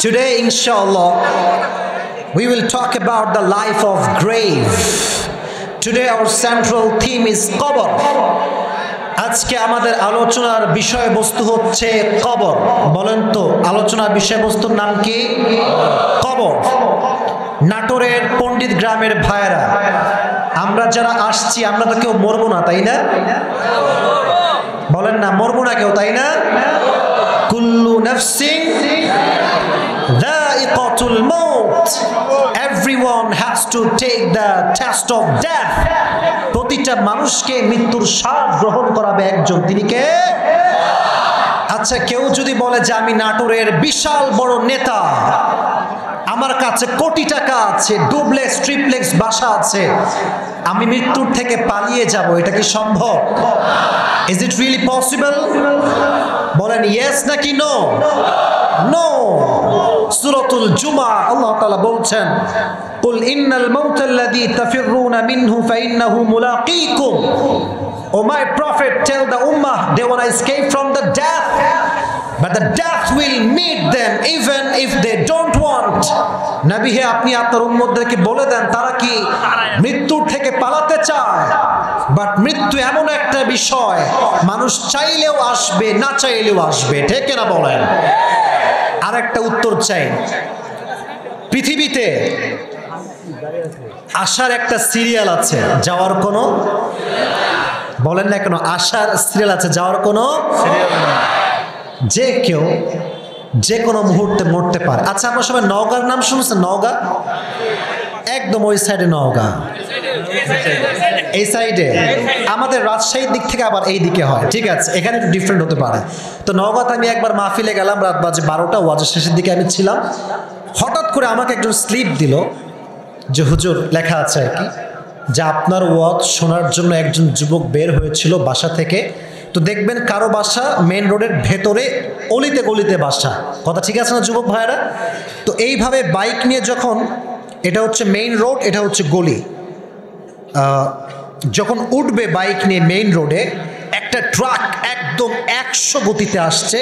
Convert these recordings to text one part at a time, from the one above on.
Today, inshallah, we will talk about the life of grave. Today, our central theme is কবর। আজকে আমাদের আলোচনার বিষয়বস্তু হচ্ছে কবর। বলেন তো আলোচনার বিষয়বস্তুর নাম কি? কবর। নাটোরের পণ্ডিত গ্রামের ভাইরা, আমরা যারা আসছি আমরা তো কেউ মরবো না, তাই না? বলেন না, মরবো না কেউ, তাই না? কুল্লু নাফসিন যায়িকাতুল মাউত, everyone has to take the test of death। প্রতিটা মানুষকে মৃত্যুর স্বাদ গ্রহণ করাবে একজন, তিনি কে? আচ্ছা, কেউ যদি বলে যে আমি নাটোরের বিশাল বড় নেতা, আমার কাছে কোটি টাকা আছে, ডুপ্লেক্স ট্রিপ্লেক্স বাসা আছে, আমি মৃত্যুর থেকে পালিয়ে যাব, এটা কি সম্ভব? Is it really possible? বলেন ইয়েস নাকি নো? নো। সূরাতুল জুমা আল্লাহ তাআলা বলছেন, কুল ইন্নাল মাউতাল্লাযী তাফিররুনা মিনহু ফাইন্নাহু মুলাকীকুম। O my prophet, tell the ummah they want to escape from the death, but the death will meet them even if they don't want. নবী হে, আপনি আপনার উম্মতদেরকে বলে দেন তারা কি মৃত্যুর থেকে পালাতে চায়, বাট মৃত্যু এমন একটা বিষয় মানুষ চাইলেও আসবে, না চাইলেও আসবে, ঠিক না বলেন? আর একটা উত্তর চাই, পৃথিবীতে আসার একটা সিরিয়াল আছে, যাওয়ার কোনো, বলেন না কেন, আসার সিরিয়াল আছে, যাওয়ার কোনো সিরিয়াল নেই। যে কেউ যে কোনো মুহূর্তে মরতে পারে। আচ্ছা, আপনার সবাই নওগাঁর নাম শুনছেন? নওগাঁ একদম ওই সাইডে, নওগাঁ এই সাইডে, আমাদের রাজশাহীর দিক থেকে আবার এই দিকে হয়, ঠিক আছে, এখানে একটু ডিফারেন্ট হতে পারে। তো নওগাঁতে আমি একবার মাহফিলে গেলাম, রাত বাজে 12টা, ওয়াজের শেষের দিকে আমি ছিলাম। হঠাৎ করে আমাকে একজন স্লিপ দিল যে হুজুর, লেখা আছে আর কি, যে আপনার ওয়াজ শোনার জন্য একজন যুবক বের হয়েছিল বাসা থেকে। তো দেখবেন কারো বাসা মেন রোডের ভেতরে অলিতে গলিতে বাসা, কথা ঠিক আছে না যুবক ভাইরা? তো এইভাবে বাইক নিয়ে যখন, এটা হচ্ছে মেইন রোড, এটা হচ্ছে গলি, যখন উঠবে বাইক নিয়ে মেইন রোডে, একটা ট্রাক একদম 100 গতিতে আসছে।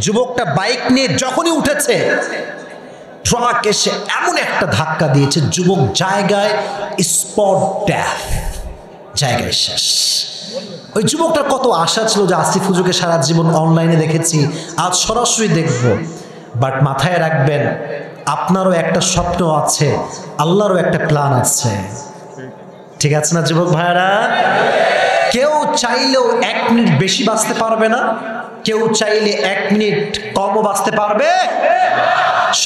যুবকটা বাইক নিয়ে যখনই উঠেছে, ট্রাক এসে এমন একটা ধাক্কা দিয়েছে, যুবক জায়গায় স্পট ডেথ, জায়গায় শেষ। ওই যুবকটার কত আশা ছিল যে আসিফ হুজুরকে সারা জীবন অনলাইনে দেখেছি, আজ সরাসরি দেখব। বাট মাথায় রাখবেন, আপনারও একটা স্বপ্ন আছে, আল্লাহরও একটা প্ল্যান আছে, ঠিক আছে না যুবক ভাইরা? কেউ চাইলেও 1 মিনিট বেশি বাঁচতে পারবে না, কেউ চাইলে 1 মিনিট কমও বাঁচতে পারবে।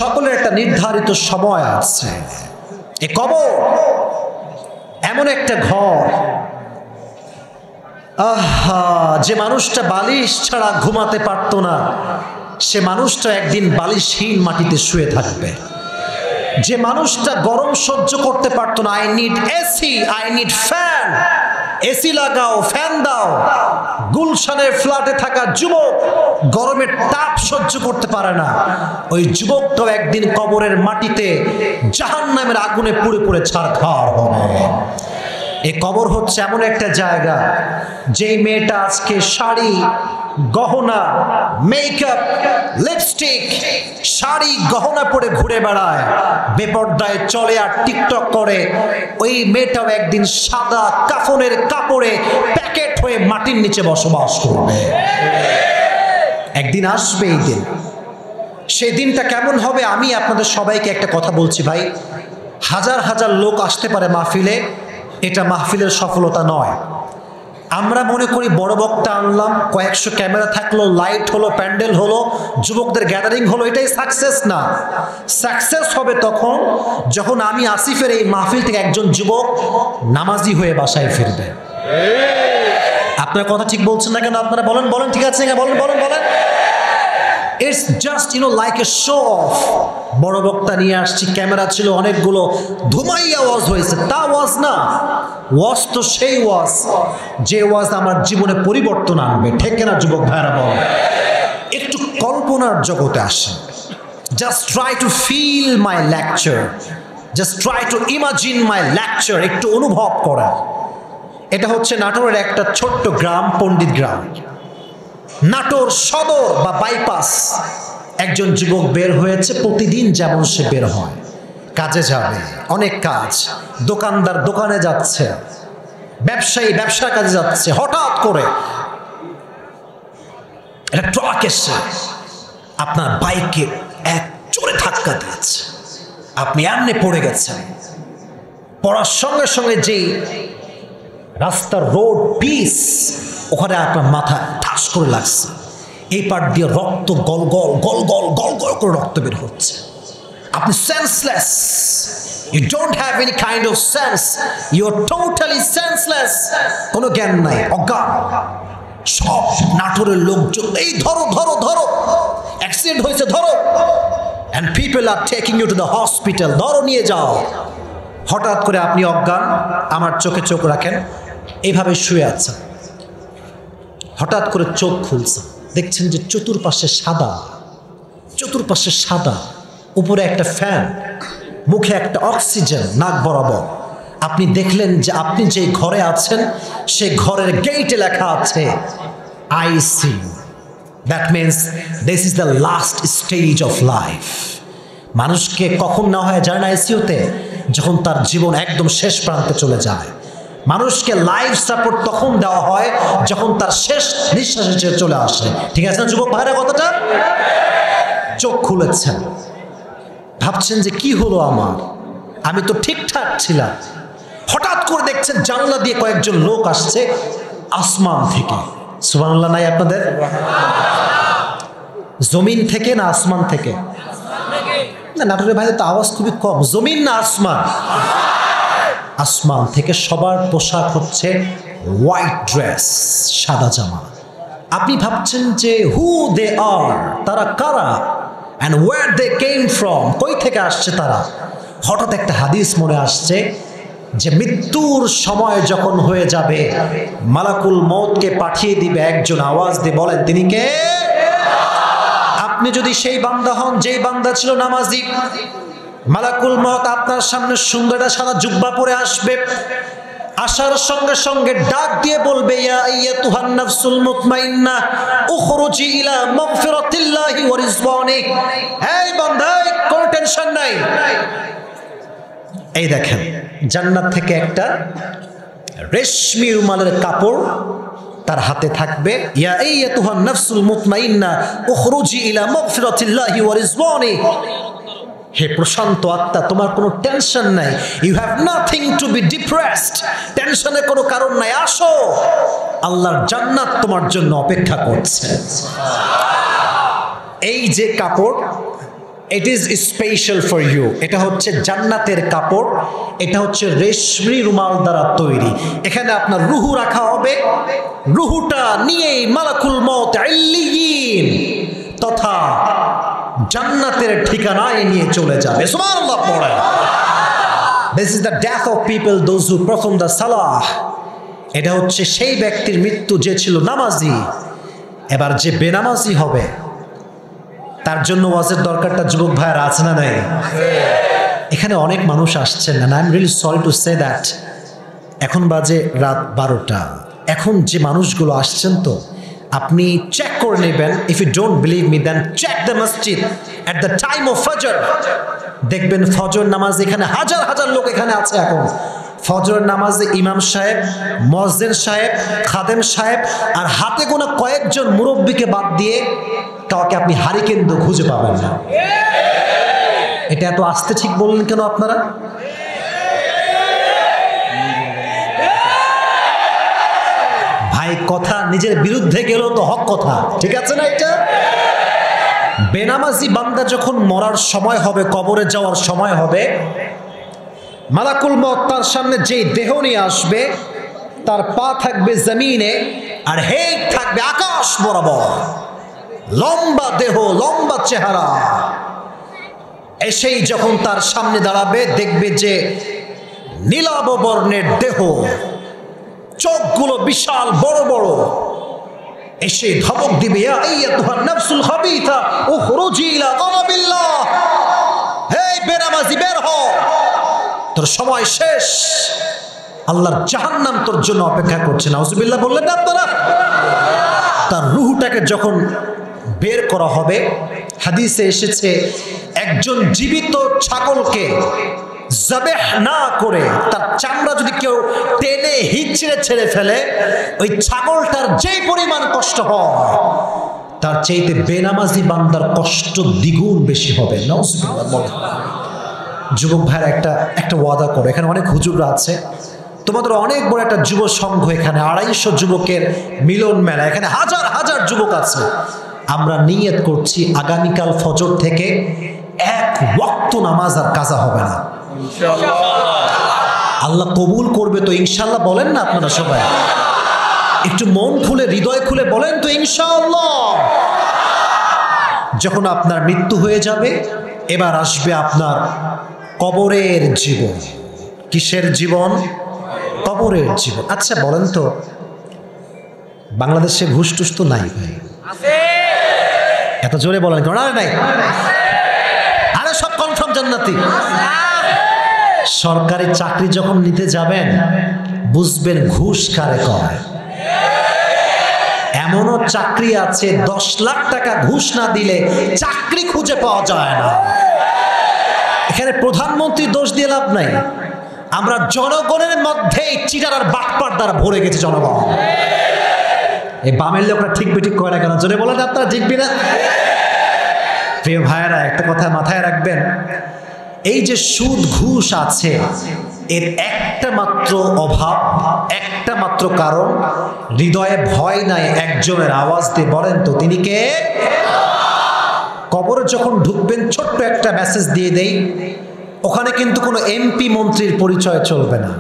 সকলের একটা নির্ধারিত সময় আছে। এ কবর এমন একটা ঘর, আহা, যে মানুষটা বালিশ ছাড়া ঘুমাতে পারতো না, সে মানুষটা একদিন বালিশহীন মাটিতে শুয়ে থাকবে। যে মানুষটা গরম সহ্য করতে পারতো না, I need AC, I need fan, AC লাগাও, ফ্যান দাও। গুলশানের ফ্ল্যাটে থাকা যুবক গরমের তাপ সহ্য করতে পারে না, ওই যুবকটাও একদিন কবরের মাটিতে জাহান্নামের আগুনে পুড়ে পুড়ে ছারখার হবে। এই কবর হচ্ছে এমন একটা জায়গা, যেই মেয়েটা আজকে শাড়ি, গহনা, মেকআপ, লিপস্টিক, শাড়ি গহনা পরে ঘুরে বেড়ায়, বেপর্দায় চলে আর টিকটক করে, ওই মেয়েটাও একদিন সাদা কাফনের কাপড়ে প্যাকেট হয়ে মাটির নিচে বসবাস করবে। একদিন আসবে এই দিন। সেই দিনটা কেমন হবে? আমি আপনাদের সবাইকে একটা কথা বলছি ভাই, হাজার হাজার লোক আসতে পারে মাহফিলে, এটা মাহফিলের সফলতা নয়। আমরা মনে করি বড় বক্তা আনলাম, কয়েকশো ক্যামেরা থাকলো, লাইট হলো, প্যান্ডেল হলো, যুবকদের গ্যাদারিং হলো, এটাই সাকসেস না। সাকসেস হবে তখন যখন আমি আসিফের এই মাহফিল থেকে একজন যুবক নামাজি হয়ে বাসায় ফিরবে। আপনার কথা ঠিক বলছেন না কেন? আপনারা বলেন, বলেন ঠিক আছে, বলেন বলেন বলেন। It's just like a show off. বড় বক্তা নিয়ে আসছি, ক্যামেরা ছিল অনেকগুলো, ধুমাইয়া ওয়াজ হয়েছে, তা ওয়াজ না। ওয়াজ তো সেই ওয়াজ যে ওয়াজ আমার জীবনে পরিবর্তন আনবে, ঠিক না যুবক ভাইরা? বল, একটু কল্পনার জগতে আসে। Just try to feel my lecture, just try to imagine my lecture, একটু অনুভব করা। এটা হচ্ছে নাটোরের একটা ছোট্ট গ্রাম, পণ্ডিত গ্রাম। নাটোর সদর বা বাইপাস, একজন যুবক বের হয়েছে, প্রতিদিন যেমন সে বের হয়, কাজে যাবে, অনেক কাজ, দোকানদার দোকানে যাচ্ছে, ব্যবসায়ী ব্যবসার কাজে যাচ্ছে, হঠাৎ করে একটা ট্রাক এসে আপনার বাইকে এক জোরে ধাক্কা দিয়েছে, আপনি এমনি পড়ে গেছেন। পড়ার সঙ্গে সঙ্গে যেই রাস্তার রোড পিস, ওখানে আপনার মাথা ঠাস করে লাগছে, এই পাট দিয়ে রক্ত গল গল গল গল গল গল করে রক্ত বের হচ্ছে। আপনি senseless, you don't have any kind of sense, you are totally senseless, কোনো জ্ঞান নাই, অজ্ঞান। সব নাটোরের লোকজন এই ধরো ধরো ধরো, অ্যাক্সিডেন্ট হয়েছে ধরো, and people are taking you to the hospital, ধরো নিয়ে যাও। হঠাৎ করে আপনি অজ্ঞান, আমার চোখে চোখ রাখেন, এইভাবে শুয়ে আছেন, হঠাৎ করে চোখ খুলছে, দেখছেন যে চতুর্পাশে সাদা, চতুর্পাশে সাদা, উপরে একটা ফ্যান, মুখে একটা অক্সিজেন নাক বরাবর। আপনি দেখলেন যে আপনি যে ঘরে আছেন সে ঘরের গেটে লেখা আছে ICU. That means this is the last stage of life. মানুষকে কখন না হয় জানেন আইসিইউতে? যখন তার জীবন একদম শেষ প্রান্তে চলে যায়। মানুষকে লাইফ সাপোর্ট তখন দেওয়া হয় যখন তার শেষ নিঃশ্বাস চলে আসে। ঠিক আছে না যুবক ভাইরা? কথাটা চোখ খুলেছেন, ভাবছেন যে কি হলো আমার, আমি তো ঠিকঠাক ছিলাম। হঠাৎ করে দেখছেন জানলা দিয়ে কয়েকজন লোক আসছে আসমান থেকে। সুবহানাল্লাহ নাই আপনাদের? জমিন থেকে না আসমান থেকে? না, নাটোরের ভাই তো আওয়াজ খুবই কম। জমিন না আসমান? আসমান থেকে। সবার পোশাক হচ্ছে হোয়াইট ড্রেস, সাদা জামা। আপনি ভাবছেন যে হু দে আর, তারা কারা, and where they came from, কই থেকে আসছে তারা। হঠাৎ একটা হাদিস মনে আসছে যে মৃত্যুর সময় যখন হয়ে যাবে, মালাকুল মউতকে পাঠিয়ে দিবে একজন, আওয়াজ দিয়ে বলেন তিনি কে? আপনি যদি সেই বান্দা হন যেই বান্দা ছিল নামাজি, মালাকুল মউত আপনার সামনে সুন্দর একটা সাদা জুব্বা পরে আসবে। আসার সঙ্গে সঙ্গে ডাক দিয়ে বলবে, ইয়া আইয়াতুহান নাফসুল মুতমাইন্নাহ উখরুজি ইলা মাগফিরাতিল্লাহি ওয়া রিজওয়ানি। এই বান্দা, কোনো টেনশন নাই। এই দেখেন, জান্নাত থেকে একটা রেশমি রুমালের কাপড় তার হাতে থাকবে। ইয়া আইয়াতুহান নাফসুল মুতমাইন্নাহ উখরুজি ইলা মাগফিরাতিল্লাহি ওয়া রিজওয়ানি। হে প্রশান্ত আত্মা, তোমার কোনো টেনশন নাই, you have nothing to be depressed, টেনশনের কোনো কারণ নাই, আসো, আল্লাহর জান্নাত তোমার জন্য অপেক্ষা করছে। এই যে কাপড়, it is special for you, এটা হচ্ছে জান্নাতের কাপড়, এটা হচ্ছে রেশমি রুমাল দ্বারা তৈরি। এখানে আপনার রুহু রাখা হবে, রুহুটা নিয়েই মালাকুল মউত ইল্লিয়িন তথা জান্নাতের ঠিকানায় নিয়ে চলে যাবে। সুবহানাল্লাহ পড়ে। This is the death of people, those who perform the salah. এটা হচ্ছে সেই ব্যক্তির মৃত্যু যে ছিল নামাজি। এবার যে বেনামাজি হবে তার জন্য ওয়াজের দরকারটা যুবক ভাইয়ের আছে না নাই? এখানে অনেক মানুষ আসছেন না, I am really sorry to say that. এখন বাজে রাত 12টা। এখন যে মানুষগুলো আসছেন, তো আপনি চেক করে নেবেন। If you don't believe me, then check the মসজিদ এট দ্য টাইম অফ ফজর। দেখবেন ফজর নামাজ এখানে হাজার হাজার লোক এখানে আছে। এখন ফজর নামাজে ইমাম সাহেব, মুয়াজ্জিন সাহেব, খাদেম সাহেব আর হাতে গোনা কয়েকজন মুরব্বীকে বাদ দিয়ে কাউকে আপনি হারিকেন খুঁজে পাবেন না। এটা এত আস্তে ঠিক বললেন কেন আপনারা? ভাই, কথা নিজের বিরুদ্ধে গেলেও তো হক কথা, ঠিক আছে না? এটা বেনামাজি বান্দা যখন মরার সময় হবে, কবরে যাওয়ার সময় হবে, মালাকুল মউত তার সামনে যেই দেহ নিয়ে আসবে, তার পা থাকবে জমিনে আর হেড থাকবে আকাশ বরাবর। লম্বা দেহ, লম্বা চেহারা। এসেই যখন তার সামনে দাঁড়াবে, দেখবে যে নীলাভ বর্ণের দেহ, চোখগুলো বিশাল বড় বড়। এসে ধমক দিবে, ইয়া আইয়াতুহান নাফসুল খাবিথা উখরুজি ইলা গাযাবিল্লাহ। হে বেনামাজি, বের হও, তোর সময় শেষ, আল্লাহর জাহান্নাম তোর জন্য অপেক্ষা করছে। নাউজুবিল্লাহ বললেন না আপনারা? তার রূহটাকে যখন বের করা হবে, হাদিসে এসেছে একজন জীবিত ছাগলকে জাবেহ না করে তার চামড়া যদি কেউ টেনে হিচড়ে ছেড়ে ফেলে, ওই ছাগলটার যেই পরিমাণ কষ্ট হয় তার চাইতে বেনামাজি বান্দার কষ্ট দ্বিগুণ বেশি হবে। যুবক ভাইরা একটা ওয়াদা করো, এখানে অনেক হুজুররা আছে, তোমাদের অনেক বড় একটা যুব সংঘ, এখানে 250 যুবকের মিলন মেলা, এখানে হাজার হাজার যুবক আছে। আমরা নিয়ত করছি আগামীকাল ফজর থেকে এক ওয়াক্ত নামাজ আর কাজা হবে না। আল্লাহ কবুল করবে তো ইনশাআল্লাহ বলেন না আপনারা সবাই? একটু মন খুলে হৃদয় খুলে বলেন তো ইনশাআল্লাহ। যখন আপনার মৃত্যু হয়ে যাবে, এবার আসবে আপনার কবরের জীবন। কিসের জীবন? কবরের জীবন। আচ্ছা বলেন তো, বাংলাদেশে ঘুষ টুস তো নাই ভাই? এত জোরে বলেন কেন? নাই, আরে সব কনফার্ম জান্নাতি। সরকারি চাকরি যখন নিতে যাবেন বুঝবেন ঘুষ কারে কয়। এমনও চাকরি আছে 10 লাখ টাকা ঘুষ না দিলে চাকরি খুঁজে পাওয়া যায় না। এখানে প্রধানমন্ত্রী দোষ দিয়ে লাভ নাই, আমরা জনগণের মধ্যেই চিটার আর বাটপার দ্বারা ভরে গেছে জনগণ। এই বামের লোকরা ঠিক বেঠিক কয় না কেন? জোরে বলেন আপনারা ঠিক বিনা? প্রিয় ভাইয়েরা, একটা কথা মাথায় রাখবেন, এই যে সুদ ঘুষ আছে এর একটা মাত্র অভাব, একটা মাত্র কারণ, হৃদয়ে ভয় নাই একজনের। আওয়াজ দিয়ে বলেন তো তিনি কে? কবরে যখন ঢুকবেন ছোট্ট একটা মেসেজ দিয়ে দেই, ওখানে কিন্তু কোনো এমপি মন্ত্রীর পরিচয় চলবে না।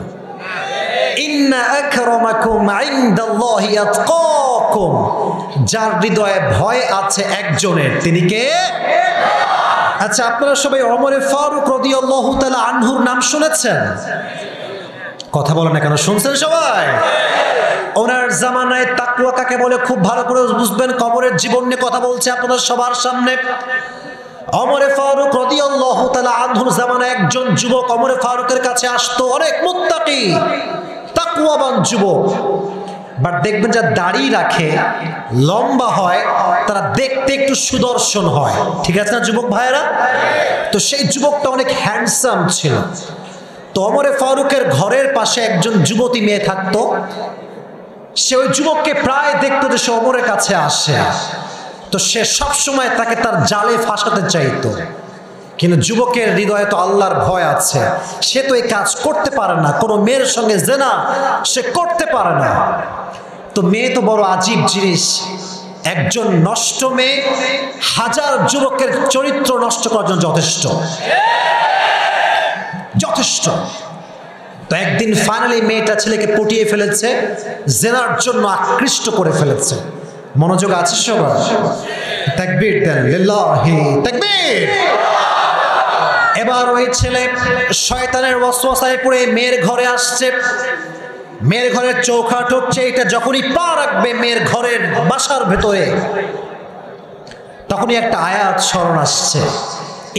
ইন্না আকরামাকুম ইনদাল্লাহি আতকাকুম, যার হৃদয়ে ভয় আছে একজনের, তিনি কে? আচ্ছা আপনারা সবাই ওমরে ফারুক রাদিয়াল্লাহু তাআলা আনহুর নাম শুনেছেন? কথা বলেন না কেন? শুনছেন সবাই? ওনার জামানায় তাকওয়া কাকে বলে খুব ভালো করে বুঝবেন। কবরের জীবন নিয়ে কথা বলছে আপনাদের সবার সামনে। ওমরে ফারুক রাদিয়াল্লাহু তাআলা আনহুর জামানায় একজন যুবক ওমরে ফারুকের কাছে আসতো, অনেক মুত্তাকি তাকওয়াবান যুবক। বাট দেখবেন যা দাড়ি রাখে, লম্বা হয়, তারা দেখতে একটু সুদর্শন হয়। ঠিক আছে না যুবক ভাইয়েরা? তো সেই যুবকটা অনেক হ্যান্ডসাম ছিল। তো ওমরে ফারুকের ঘরের পাশে একজন যুবতী মেয়ে থাকতো। সে ওই যুবককে প্রায় দেখতো যে সে ওমরের কাছে আসে, তো সে সবসময় তাকে তার জালে ফাঁসাতে চাইতো। কিন্তু যুবকের হৃদয়ে তো আল্লাহর ভয় আছে, সে তো এই কাজ করতে পারে না, কোনো মেয়ের সঙ্গে জেনা সে করতে পারে না। তো মেয়ে তো বড় আজীব জিনিস, একজন নষ্ট মেয়ে হাজার যুবকের চরিত্র নষ্ট করার জন্য যথেষ্ট। তো একদিন ফাইনালি মেয়েটা ছেলেকে পটিয়ে ফেলেছে, জেনার জন্য আকৃষ্ট করে ফেলেছে। মনোযোগ আছে সবার? তাকবীর দেন, লিল্লাহি তাকবীর। এবার ওই ছেলে শয়তানের ওয়াসওয়াসায় পড়ে মেয়ের ঘরে আসছে। মেয়ের ঘরের চৌখাট হচ্ছে, এটা যখনই পা রাখবে মেয়ের ঘরের বাসার ভেতরে, তখনই একটা আয়াত স্মরণ আসছে,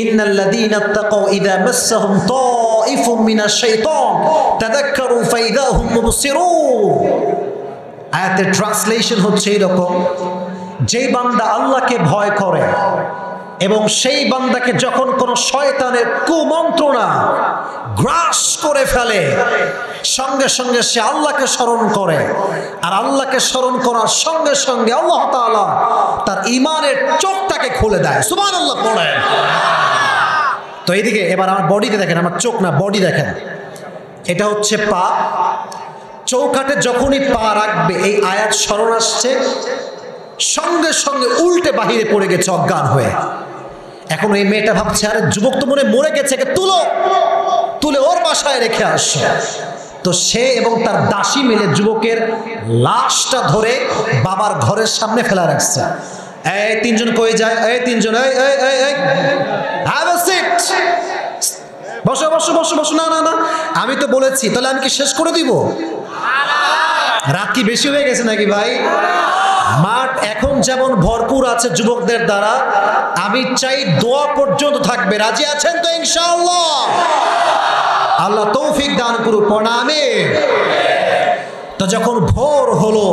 ইন্নাল্লাযীনা তাকাউ ইযা মাসসাহুম তাইফুম মিনাশ শাইতান তাযাক্কারু ফাইযা হুম মুবসিরুন। আয়াতের ট্রান্সলেশন হচ্ছে এরকম, যেই বান্দা আল্লাহকে ভয় করে এবং সেই বান্দাকে যখন কোনো শয়তানের কুমন্ত্রণা গ্রাস করে ফেলে, সঙ্গে সঙ্গে সে আল্লাহকে স্মরণ করে, আর আল্লাহকে স্মরণ করার সঙ্গে সঙ্গে আল্লাহ তাআলা তার ঈমানের চোখটাকে খুলে দেয়। সুবহানাল্লাহ পড়েন। তো এইদিকে এবার আমার বডিতে দেখেন, আমার চোখ না, বডি দেখেন। এটা হচ্ছে পা। চৌকাঠে যখনই পা রাখবে এই আয়াত স্মরণ আসছে, সঙ্গে সঙ্গে উল্টে বাহিরে পড়ে গেছে অজ্ঞান হয়ে। এখন এই মেয়েটা ভাবছে, আরে যুবক তো মনে মরে গেছে, তুলে ওর বাসায় রেখে আসছে। তো সে এবং তার দাসী মিলে যুবকের লাশটা ধরে বাবার ঘরের সামনে ফেলা রাখছে। এই তিনজন কই যায়? এই তিনজন, বসো বসো বসো বসো। না না না, আমি তো বলেছি, তাহলে আমি কি শেষ করে দিব? রাত কি বেশি হয়ে গেছে নাকি ভাই? মাঠ এখন যেমন ভরপুর আছে যুবকদের দ্বারা, আমি চাই দোয়া পর্যন্ত থাকবে। রাজি আছেন তো ইনশাআল্লাহ? আল্লাহ তৌফিক দান করুক, প্রণামে। তো যখন ভোর হলো,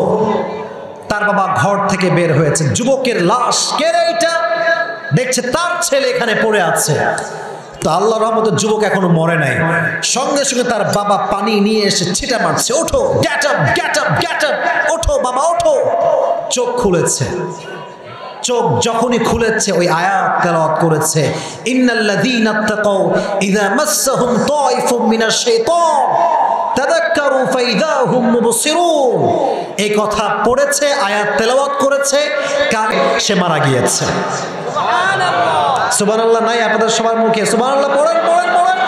তার বাবা ঘর থেকে বের হয়েছে, যুবকের লাশ। কে রে এটা? দেখছে তার ছেলে এখানে পড়ে আছে। তো আল্লাহর রহমতে যুবক এখনো মরে নাই। সঙ্গে সঙ্গে তার বাবা পানি নিয়ে এসে ছিটা মারছে, ওঠো, get up, get up, get up, ওঠো বাবা ওঠো। চোখ খুলেছে। চোখ যখনই খুলেছে ওই আয়াত তেলাওয়াত করেছে, ইন্নাল্লাযীনা তাকাউ ইযা মাসসাহুম তায়ফুম মিনাশ শাইতান তাযাক্কারু ফাইযা হুম মুবসিরুন। এই কথা পড়েছে, আয়াত তেলাওয়াত করেছে, কাল সে মারা গিয়েছে। সুবহানাল্লাহ, সুবহানাল্লাহ নাই আপনাদের সবার মুখে? সুবহানাল্লাহ পড়েন পড়েন পড়েন।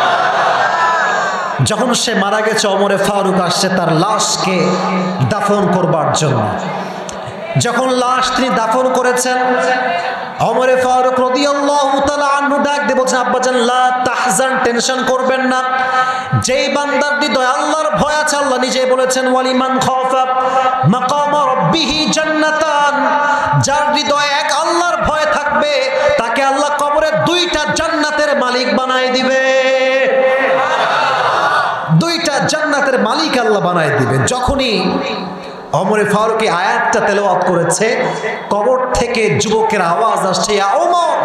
যখন সে মারা গেছে, ওমরে ফারুক আসছে তার লাশকে দাফন করবার জন্য। যখন লাশ তিনি দাফন করেছেন, ওমরে ফারুক রাদিয়াল্লাহু তাআলা আনহু ডাক দিয়ে বলছেন, আব্বাজান লা তাহজান, টেনশন করবেন না। যেই বান্দার হৃদয়ে আল্লাহর ভয় আছে, আল্লাহ নিজেই বলেছেন ওয়ালিমান খাফা মাকাম রাব্বিহি জান্নাতান, যার হৃদয়ে এক আল্লাহর ভয় থাকবে তাকে আল্লাহ কবরে দুইটা জান্নাতের মালিক বানায় দিবে। দুইটা জান্নাতের মালিক আল্লাহ বানায় দিবে। যখনই ওমরে ফারুক এই আয়াতটা তেলাওয়াত করেছে, কবর থেকে যুবকের আওয়াজ আসছে, ইয়া ওমর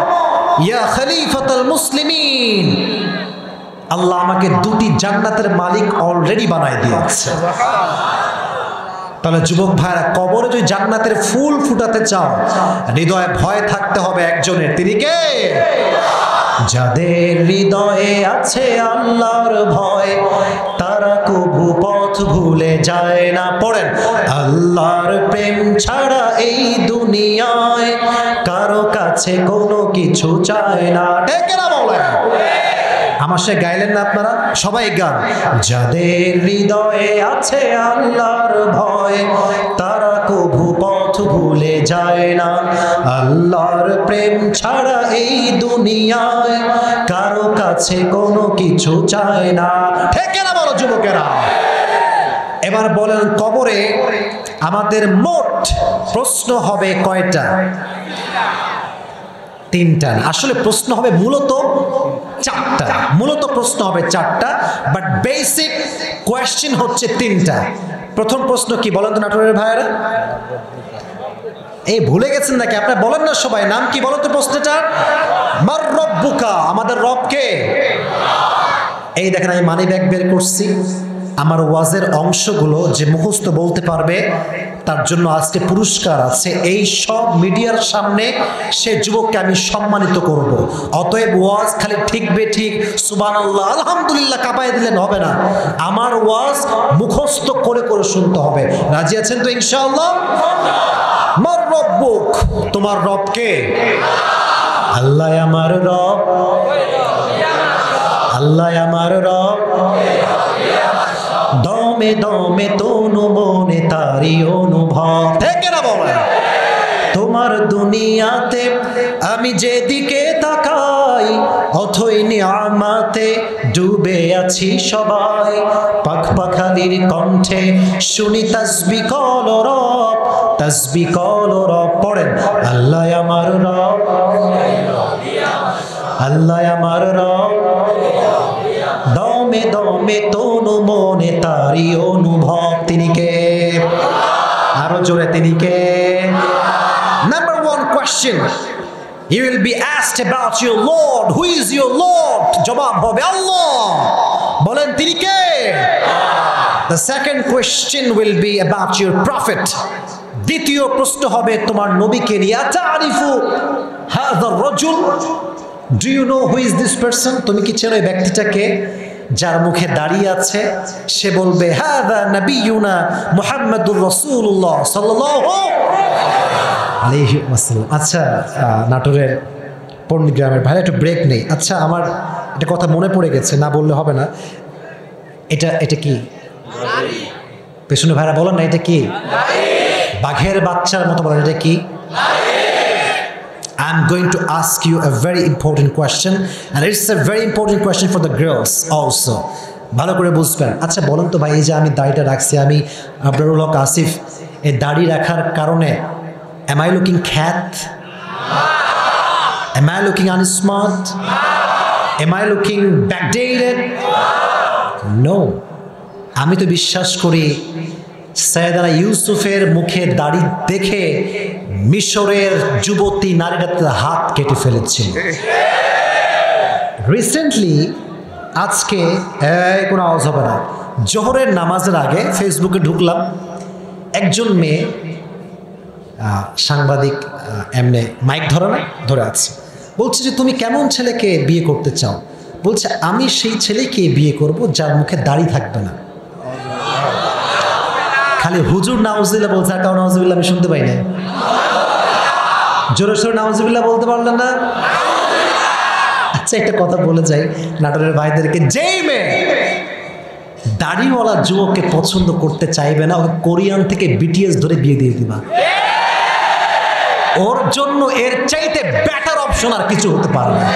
ইয়া খলিফাতুল মুসলিমিন, আল্লাহ আমাকে দুটি জান্নাতের মালিক অলরেডি বানায় দিয়েছে। তাহলে যুবক ভাইরা, কবরে যদি জান্নাতের ফুল ফুটাতে চাও, হৃদয়ে ভয় থাকতে হবে একজনের, তিনি কে? যাদের হৃদয়ে আছে আল্লাহর ভয়, তারা কবু পথ ভুলে যায় না। পড়েন, আল্লাহর প্রেম ছাড়া এই দুনিয়ায় কারো কাছে কোনো কিছু চায় না। ডেকে না বলেন, আমার সে গাইলেন না আপনারা? সবাই গান। যাদের হৃদয়ে আছে আল্লাহর ভয়, তারা কবু পথ ভুলে যায় না। আল্লাহর প্রেম ছাড়া এই দুনিয়ায় কারো কাছে কোনো কিছু চায় না। ঠিক না বলো যুবকেরা? এবার বলেন, কবরে আমাদের মোট প্রশ্ন হবে কয়টা? তিনটা। আসলে প্রশ্ন হবে মূলত চারটা। মূলত প্রশ্ন হবে চারটা, বাট বেসিক কোয়েশ্চেন হচ্ছে তিনটা। প্রথম প্রশ্ন কি বলেন তো নাটোরের ভাইয়েরা? এই ভুলে গেছেন নাকি? আপনারা বলেন না সবাই, নাম কি বলেন তো প্রশ্নটা? মার রব্বুকা, আমাদের রব কে? এই দেখেন, আমি মানি ব্যাগ বের করছি। আমার ওয়াজের অংশগুলো যে মুখস্থ বলতে পারবে তার জন্য আজকে পুরস্কার আছে। এই সব মিডিয়ার সামনে সে যুবককে আমি সম্মানিত করব। অতএব ওয়াজ খালি ঠিক বেঠিক সুবহানাল্লাহ আলহামদুলিল্লাহ কাঁপায় দিলেন হবে না, আমার ওয়াজ মুখস্থ করে করে শুনতে হবে। রাজি আছেন তো ইনশাআল্লাহ? মার রব্বুক, তোমার রব কে? আল্লাহ আমার রব, আল্লাহ আমার রব, দমে দমে তনু মনে তারি অনুভব। ঠিক না বলেন? তোমার দুনিয়াতে আমি যেদিকে তাকাই, অথই নিয়ামতে ডুবে আছি সবাই। পাখ পাখালির কণ্ঠে শুনি তাসবিহ কল রব, তাসবিহ কল রব। পড়েন, আল্লাহ আমার রব, আল্লাহ আমার রব, দমে দমে তনু মনে তারি অনুভব। তিনি কে? আরো জোরে, তিনি কে? Number one question, you will be asked about your Lord. Who is your Lord? জবাব হবে আল্লাহ। বলেন, তিনি কে? The second question will be about your prophet. দ্বিতীয় প্রশ্ন হবে তোমার নবীকে নিয়ে। আতারিফু হাযা রাজুল, do you know who is this person? তুমি কি চেনো এই ব্যক্তিটাকে যার মুখে দাঁড়িয়ে আছে? সে বলবে হাযা নবিয়ুনা মুহাম্মাদুর রাসূলুল্লাহ সাল্লাল্লাহু আলাইহি ওয়াসাল্লাম। আচ্ছা, নাটোরের পণ্ডিগ্রামের ভাই একটু ব্রেক নেই। আচ্ছা, আমার একটা কথা মনে পড়ে গেছে, না বললে হবে না। এটা কি? পেছনে ভাইরা বলেন না, এটা কি? বাঘের বাচ্চার মতো বলেন, এটা কি? I'm going to ask you a very important question, and it's a very important question for the girls also. ভালো করে বুঝবেন। আচ্ছা বলেন তো ভাই, এই যে আমি দাড়িটা রাখছি, আমি আবরারুল হক আসিফ, এই দাড়ি রাখার কারণে am I looking cat? Am I looking unsmart? Am I looking backdated? No. আমি তো বিশ্বাস করি সাইয়েদনা ইউসুফের মুখে দাড়ি দেখে মিশরের যুবতী নারীরা তার হাত কেটে ফেলেছিল। রিসেন্টলি আজকে কোনো আওয়াজ হবে না, জোহরের নামাজের আগে ফেসবুকে ঢুকলাম, একজন মেয়ে সাংবাদিক এমনি মাইক ধরে না ধরে আছে, বলছে যে তুমি কেমন ছেলেকে বিয়ে করতে চাও? বলছে আমি সেই ছেলেকে বিয়ে করব যার মুখে দাড়ি থাকবে না। খালি হুজুর নাউজুবিল্লাহ বলছে, আর কাউ নাউজুবিল্লাহ আমি শুনতে পাই না। জোরে সোরে নাউজুবিল্লাহ বলতে পারলেন না? আচ্ছা একটা কথা বলে যাই নাটোরের ভাইদেরকে, যেই মেয়ে দাড়িওয়ালা যুবককে পছন্দ করতে চাইবে না, ওকে কোরিয়ান থেকে বিটিএস ধরে বিয়ে দিয়ে দিবা। ওর জন্য এর চাইতে বেটার অপশন আর কিছু হতে পারে না।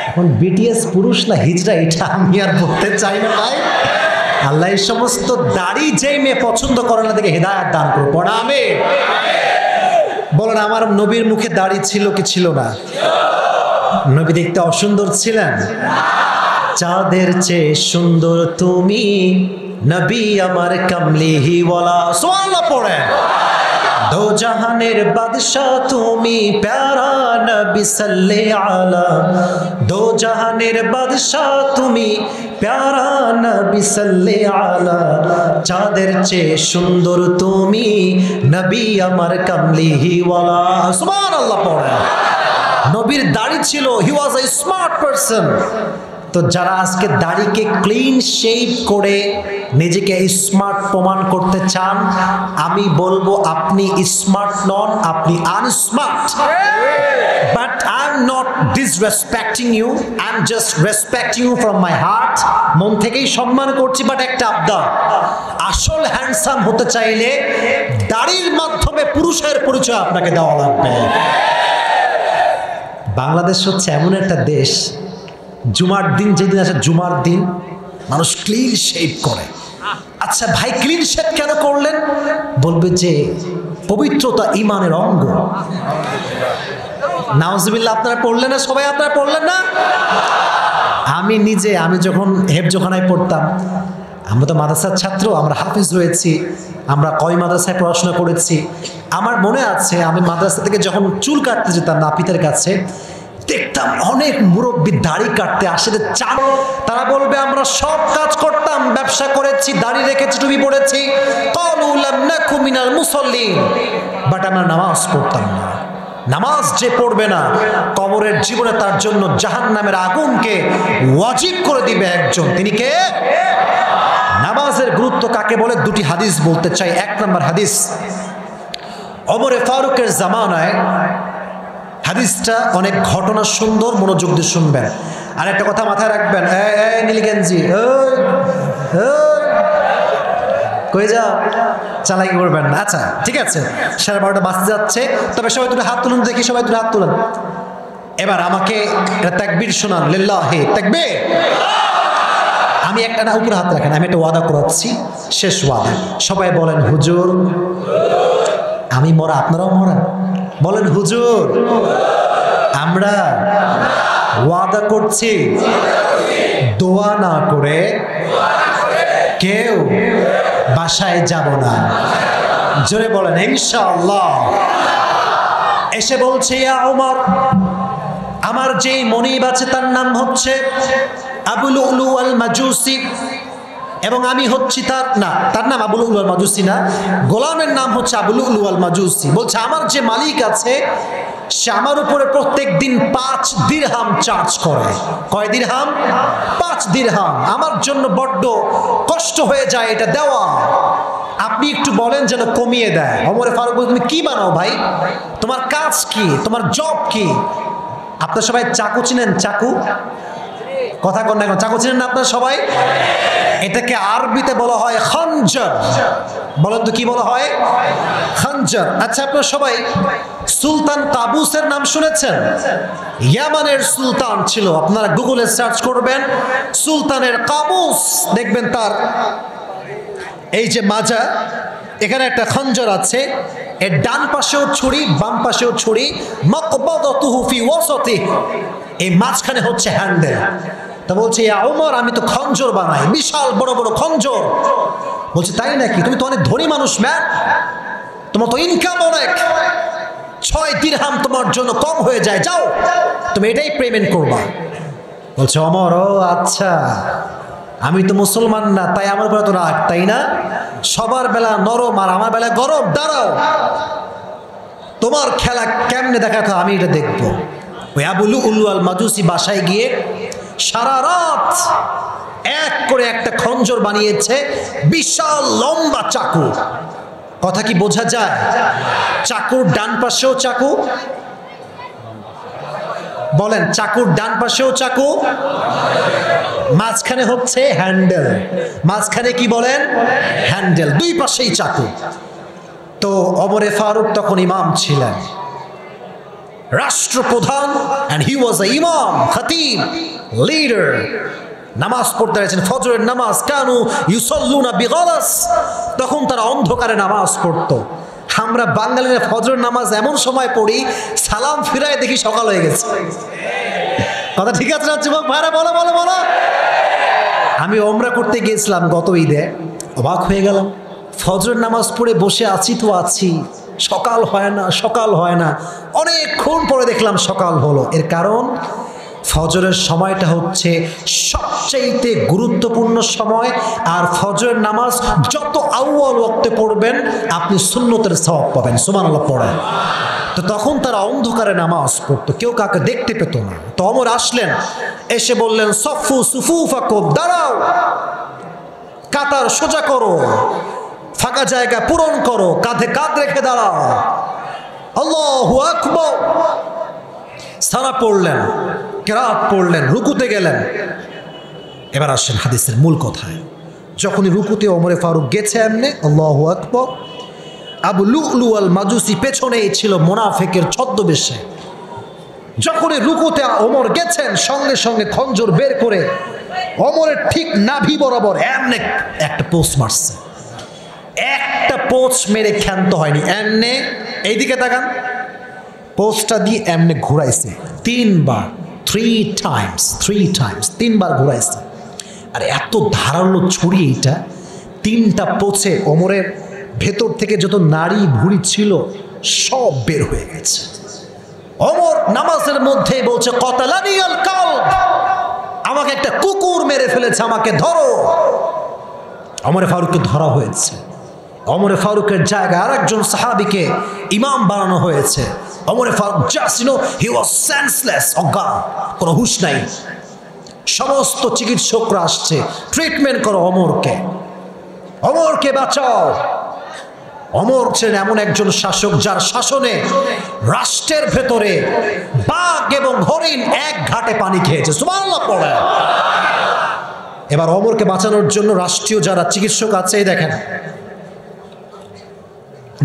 এখন বিটিএস পুরুষ না হিজড়া এটা আমি আর বলতে চাই না ভাই। আল্লাহ এই সমস্ত দাড়ি যেই মেয়ে পছন্দ করে না থেকে হেদায়েত দান করো, পড়া আমি বলেন। আমার নবীর মুখে দাড়ি ছিল কি ছিল না? নবী দেখতে অসুন্দর ছিলেন? চাঁদের চেয়ে সুন্দর তুমি নবী আমার কামলিহি ওয়ালা। সুবহানাল্লাহ পড়ে। দো জাহানের বাদশা তুমি প্যারা নবী সাল্লে আলা। দো জাহানের বাদশা তুমি প্যারা নবী সাল্লে আলা। চাঁদের চেয়ে সুন্দর তুমি নবী আমার কামলিহি ওয়ালা। সুবহানাল্লাহ পড়ে। নবীর দাড়ি ছিল, হি ওয়াজ এ স্মার্ট পারসন। তো যারা আজকে দাড়িকে ক্লিন শেভ করে নিজেকে স্মার্ট প্রমাণ করতে চান, আমি বলবো আপনি স্মার্ট নন, আপনি unsmart. But I am not disrespecting you, I am just respecting you from my heart. মন থেকেই সম্মান করছি। বাট একটা আবদার, আসল হ্যান্ডসাম হতে চাইলে দাড়ির মাধ্যমে পুরুষের পরিচয় আপনাকে দেওয়া লাগবে। বাংলাদেশ হচ্ছে এমন একটা দেশ, জুমার দিন যেদিন আসে, জুমার দিন মানুষ ক্লিন শেভ করে। আচ্ছা ভাই ক্লিন শেভ কেন করলেন? বলবে যে পবিত্রতা ঈমানের অঙ্গ। নাউজুবিল্লাহ আপনারা পড়লেন না? সবাই আপনারা পড়লেন না? আমি যখন হেফজোখানায় পড়তাম, আমরা তো মাদ্রাসার ছাত্র, আমরা হাফিজ হয়েছি, আমরা কয় মাদ্রাসায় পড়াশোনা করেছি। আমার মনে আছে আমি মাদ্রাসা থেকে যখন চুল কাটতে যেতাম নাপিতের কাছে, দেখতাম অনেক মুরব্বী দাড়ি কাটতে আসে। তারা বলবে আমরা সব কাজ করতাম, ব্যবসা করেছি, দাড়ি রেখেছি, টুপি পড়েছি, বাট আমরা নামাজ পড়তাম না। নামাজ যে পড়বে না, কবরের জীবনে তার জন্য জাহান্নামের আগুনকে ওয়াজিব করে দিবে একজন। তিনি কে? নামাজের গুরুত্ব কাকে বলে দুটি হাদিস বলতে চাই। এক নম্বর হাদিস, ওমরে ফারুকের জামানায়, হাদিসটা অনেক ঘটনা সুন্দর, মনোযোগ দিয়ে শুনবেন। আর একটা কথা মাথায় রাখবেন, নীলগেঞ্জি কই যাও, চালাকি করবেন না। আচ্ছা ঠিক আছে, 12:30 বাজতে যাচ্ছে, তবে সবাই দুটো হাত তুলুন দেখি, সবাই দুটো হাত তুলুন। এবার আমাকে তাকবীর শোনান, লিল্লাহি তাকবীর। আমি একটা না, উপরে হাত রাখেন, আমি একটা ওয়াদা করাচ্ছি, শেষ ওয়াদা। সবাই বলেন হুজুর। আমি মরা, আপনারাও মরা, বলেন হুজুর। আমরা ওয়াদা করছি দোয়া না করে কেউ বাসায় যাব না। জোরে বলেন ইনশাআল্লাহ। এসে বলছে, ইয়া ওমর, আমার যেই মনিব আছে তার নাম হচ্ছে আবু লুলু আল মাজুসি, এবং আমি হচ্ছি তার নাম আবু লুলু আল মাজুসি না, গোলামের নাম হচ্ছে আবু লুলু আল মাজুসি। বলছে আমার যে মালিক আছে সে আমার উপরে প্রত্যেক দিন 5 দিরহাম চার্জ করে। কয় দিরহাম? 5 দিরহাম। আমার জন্য বড্ড কষ্ট হয়ে যায় এটা দেওয়া, আপনি একটু বলেন যেন কমিয়ে দেয়। ওমর ফারুক বলে, তুমি কি বানাও ভাই? তোমার কাজ কি? তোমার জব কি? আপনারা সবাই চাকু চিনেন? চাকু কথা কন না, চাকু চিনেন না আপনারা সবাই? এটাকে আরবিতে বলা হয় খঞ্জর। বলেন তো কি বলা হয়? খঞ্জর। আচ্ছা আপনারা সবাই সুলতান কাবুসের নাম শুনেছেন? ইয়ামানের সুলতান ছিল। আপনারা গুগলে সার্চ করবেন সুলতানের কাবুস, দেখবেন তার এই যে মাজা, এখানে একটা খঞ্জর আছে, এর ডান পাশেও ছুরি, বাম পাশেও ছুরি, মাকবাদাতুহু ফি ওয়াসাতিহি, এই মাঝখানে হচ্ছে হ্যান্ডেল। তা বলছে, ইয়া ওমর, আমি তো খঞ্জর বানাই, বিশাল বড় বড় খঞ্জর। বলছে তাই নাকি? তুমি তো অনেক ধনী মানুষ ম্যান, তোমার তো ইনকাম অনেক, 6 দিরহাম তোমার জন্য কম হয়ে যায়, যাও তুমি এটাই পেমেন্ট করবা। বলছে ওমর, ও আচ্ছা, আমি তো মুসলমান না, তাই আমার উপরে তো রাগ, তাই না? সবার বেলা নরম আর আমার বেলা গরম, দাঁড়াও তোমার খেলা কেমনে দেখাতো আমি এটা দেখবো। ওই আবু লুলু আল মাজুসি বাসায় গিয়ে সারা রাত এক করে একটা খঞ্জর বানিয়েছে, বিশাল লম্বা চাকু। কথা কি বোঝা যায়? চাকুর ডান পাশেও চাকু, বলেন চাকুর ডান পাশেও চাকু, মাঝখানে হচ্ছে হ্যান্ডেল, মাঝখানে কি বলেন? হ্যান্ডেল, দুই পাশেই চাকু। তো ওমরে ফারুক তখন ইমাম ছিলেন, রাষ্ট্রপ্রধান, and he was a imam, khatib, leader, নামাজ পড়তে রয়েছেন ফজরের নামাজ। কানু ইউসাল্লুনা বিগালাস, তখন তারা অন্ধকারে নামাজ পড়তো। আমরা বাঙালিরা ফজরের নামাজ এমন সময় পড়ি, সালাম ফিরায় দেখি সকাল হয়ে গেছে। কথা ঠিক আছে না যুবক ভাইরা? বলো বলো বলো। আমি ওমরা করতে গিয়েছিলাম গত ঈদে, অবাক হয়ে গেলাম, ফজরের নামাজ পড়ে বসে আছি তো আছি, সকাল হয় না, সকাল হয় না। অনেকক্ষণ পরে দেখলাম সকাল হলো। এর কারণ ফজরের সময়টা হচ্ছে সবচাইতে গুরুত্বপূর্ণ সময়, আর ফজরের নামাজ যত আউয়াল ওয়াক্তে পড়বেন আপনি সুন্নতের সওয়াব পাবেন। সুবহানাল্লাহ পড়েন। তো তখন তারা অন্ধকারে নামাজ পড়তো, কেউ কাকে দেখতে পেত না। তো ওমর আসলেন, এসে বললেন সফু সুফুফাকুম, দাঁড়াও, কাতার সোজা করো, ফাঁকা জায়গা পূরণ করো, কাঁধে কাঁধ রেখে দাঁড়াও, আল্লাহু আকবার। সারা পড়লেন, কেরাত পড়লেন, রুকুতে গেলেন। এবার আসেন হাদিসের মূল কথায়। যখনই রুকুতে ওমরে ফারুক গেছে এমনি আল্লাহু আকবার, আবু লুলু আল মাজুসি পেছনেই ছিল মুনাফিকের ছদ্মবেশে। যখনই রুকুতে ওমর গেছেন, সঙ্গে সঙ্গে খঞ্জর বের করে ওমরের ঠিক নাভি বরাবর এমনি একটা পোস্ট মারছে। একটা পোস্ট মেরে ক্ষান্ত হয়নি, এমনি এইদিকে তাকান, পোস্টটা দিয়ে এমনি ঘুরাইছে 3 বার, 3 টাইমস 3 বার ঘুরাইছে। আর এত ধারালো ছুরি এইটা, 3টা পোছে ওমরের ভেতর থেকে যত নাড়ি ভুঁড়ি ছিল সব বের হয়ে গেছে। ওমর নামাজের মধ্যে বলছে কতালানি আল কালব, আমাকে একটা কুকুর মেরে ফেলেছে, আমাকে ধরো। ওমরে ফারুককে ধরা হয়েছে। ওমরে ফারুকের জায়গায় আরেকজন সাহাবীকে ইমাম বানানো হয়েছে। ওমরে Farooq just he was senseless, অজ্ঞান, কোনো হুঁশ নাই। সমস্ত চিকিৎসকরা আসছে, ট্রিটমেন্ট করো ওমরকে, ওমরকে বাঁচাও। ওমর ছিলেন এমন একজন শাসক যার শাসনে রাষ্ট্রের ভেতরে বাঘ এবং হরিণ এক ঘাটে পানি খেয়েছে। সুবহানাল্লাহ পড়ে। এবার ওমরকে বাঁচানোর জন্য রাষ্ট্রীয় যারা চিকিৎসক আছে, এই দেখেন,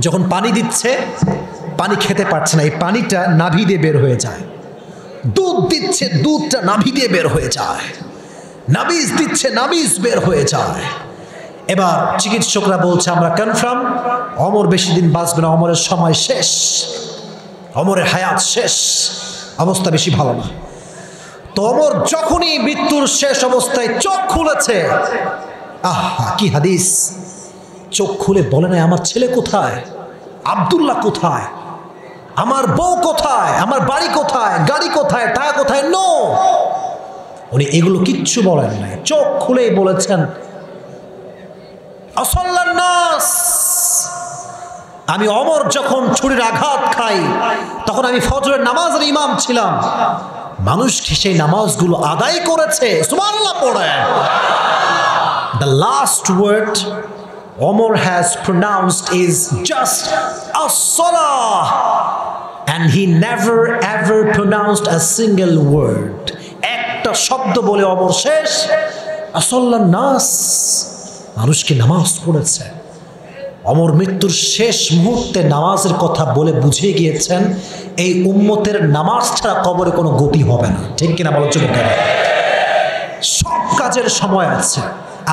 যখন পানি দিচ্ছে, পানি খেতে পারছে না, এই পানিটা নাভি দিয়ে বের হয়ে যায়। দুধ দিচ্ছে, দুধটা নাভি দিয়ে বের হয়ে যায়। নাবিজ দিচ্ছে, নাবিজ বের হয়ে যায়। এবার চিকিৎসকরা বলছে আমরা কনফার্ম ওমর বেশি দিন বাঁচবে না, ওমরের সময় শেষ, ওমরের হায়াত শেষ, অবস্থা বেশি ভালো না। তো ওমর যখনই মৃত্যুর শেষ অবস্থায় চোখ খুলেছে, আহা কি হাদিস, চোখ খুলে বলে নাই আমার ছেলে কোথায়, আব্দুল্লাহ কোথায়, আমার বউ কোথায়, আমার বাড়ি কোথায়, গাড়ি কোথায়, টাকা কোথায়, নো, উনি এগুলো কিচ্ছু বলেন নাই। চোখ খুলেই বলেছেন আসল্লান নাস, আমি ওমর যখন ছুরির আঘাত খাই তখন আমি ফজরের নামাজের ইমাম ছিলাম, মানুষ সেই নামাজগুলো আদায় করেছে। সুবহানাল্লাহ পড়ে। The last word Omar has pronounced is just as-salah, and he never ever pronounced a single word. একটা শব্দ বলে ওমর শেষ, আসল্লান নাস, মানুষকে নামাজ পড়েছে। ওমর মৃত্যুর শেষ মুহূর্তে নামাজের কথা বলে বুঝিয়ে গিয়েছেন এই উম্মতের নামাজ ছাড়া কবরে কোনো গতি হবে না। ঠিক কিনা বলো যুবকেরা? সব কাজের সময় আছে।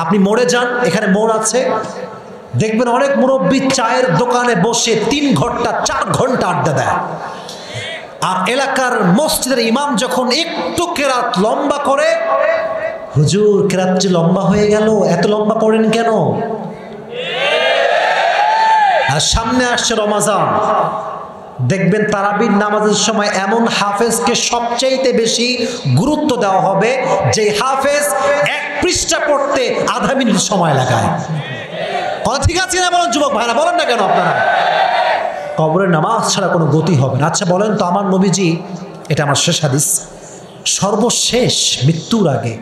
আপনি মোড়ে যান, এখানে মোড় আছে, দেখবেন অনেক মুরব্বী চায়ের দোকানে বসে 3 ঘন্টা 4 ঘন্টা আড্ডা দেয়। আর এলাকার মসজিদের ইমাম যখন একটু কেরাত লম্বা করে, হুজুর কেরাত যে লম্বা হয়ে গেল, এত লম্বা পড়েন কেন? আর সামনে আসছে রমাজান, দেখবেন তারাবির নামাজের সময় এমন হাফেজকে সবচাইতে বেশি গুরুত্ব দেওয়া হবে যে হাফেজ এক পৃষ্ঠা পড়তে আধা মিনিট সময় লাগায়। ঠিক আছে না বলেন যুবক ভাইরা, বলেন না কেন আপনারা? কবরের নামাজ ছাড়া কোনো গতি হবে না। আচ্ছা বলেন তো, আমার নবীজি, এটা আমার শেষ হাদিস, সর্বশেষ মৃত্যুর আগে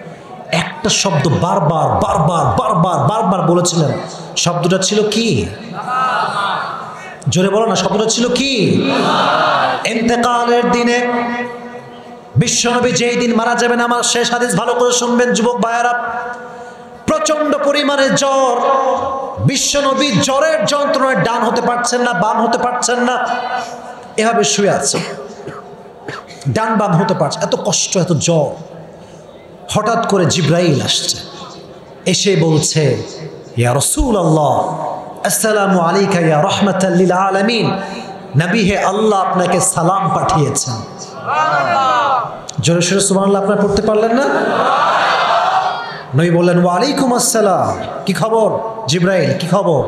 একটা শব্দ বারবার বারবার বারবার বারবার বলেছিলেন। শব্দটা ছিল কি? জোরে বলো না, শব্দটা ছিল কি? ইন্তেকালের দিনে বিশ্বনবী যেই দিন মারা যাবেন, আমার শেষ হাদিস ভালো করে শুনবেন যুবক ভাইয়ারা, প্রচন্ড পরিমাণে জ্বর, বিশ্বনবী জ্বরের যন্ত্রণায় ডান হতে পারছেন না, বাম হতে পারছেন না, এভাবে শুয়ে আছে, ডান বাম হতে পারছে, এত কষ্ট, এত জ্বর। হঠাৎ করে জিব্রাইল আসছে, এসে বলছে, ইয়া রাসূলুল্লাহ, আসসালামু আলাইকা ইয়া রাহমাতাল লিল আলামিন, নবী হে, আল্লাহ আপনাকে সালাম পাঠিয়েছেন। জোরে সোরে সুবহানাল্লাহ আপনারা পড়তে পারলেন না? নবী বললেন, ওয়া আলাইকুম আসসালাম, কি খবর? জিব্রাইল, কি খবর?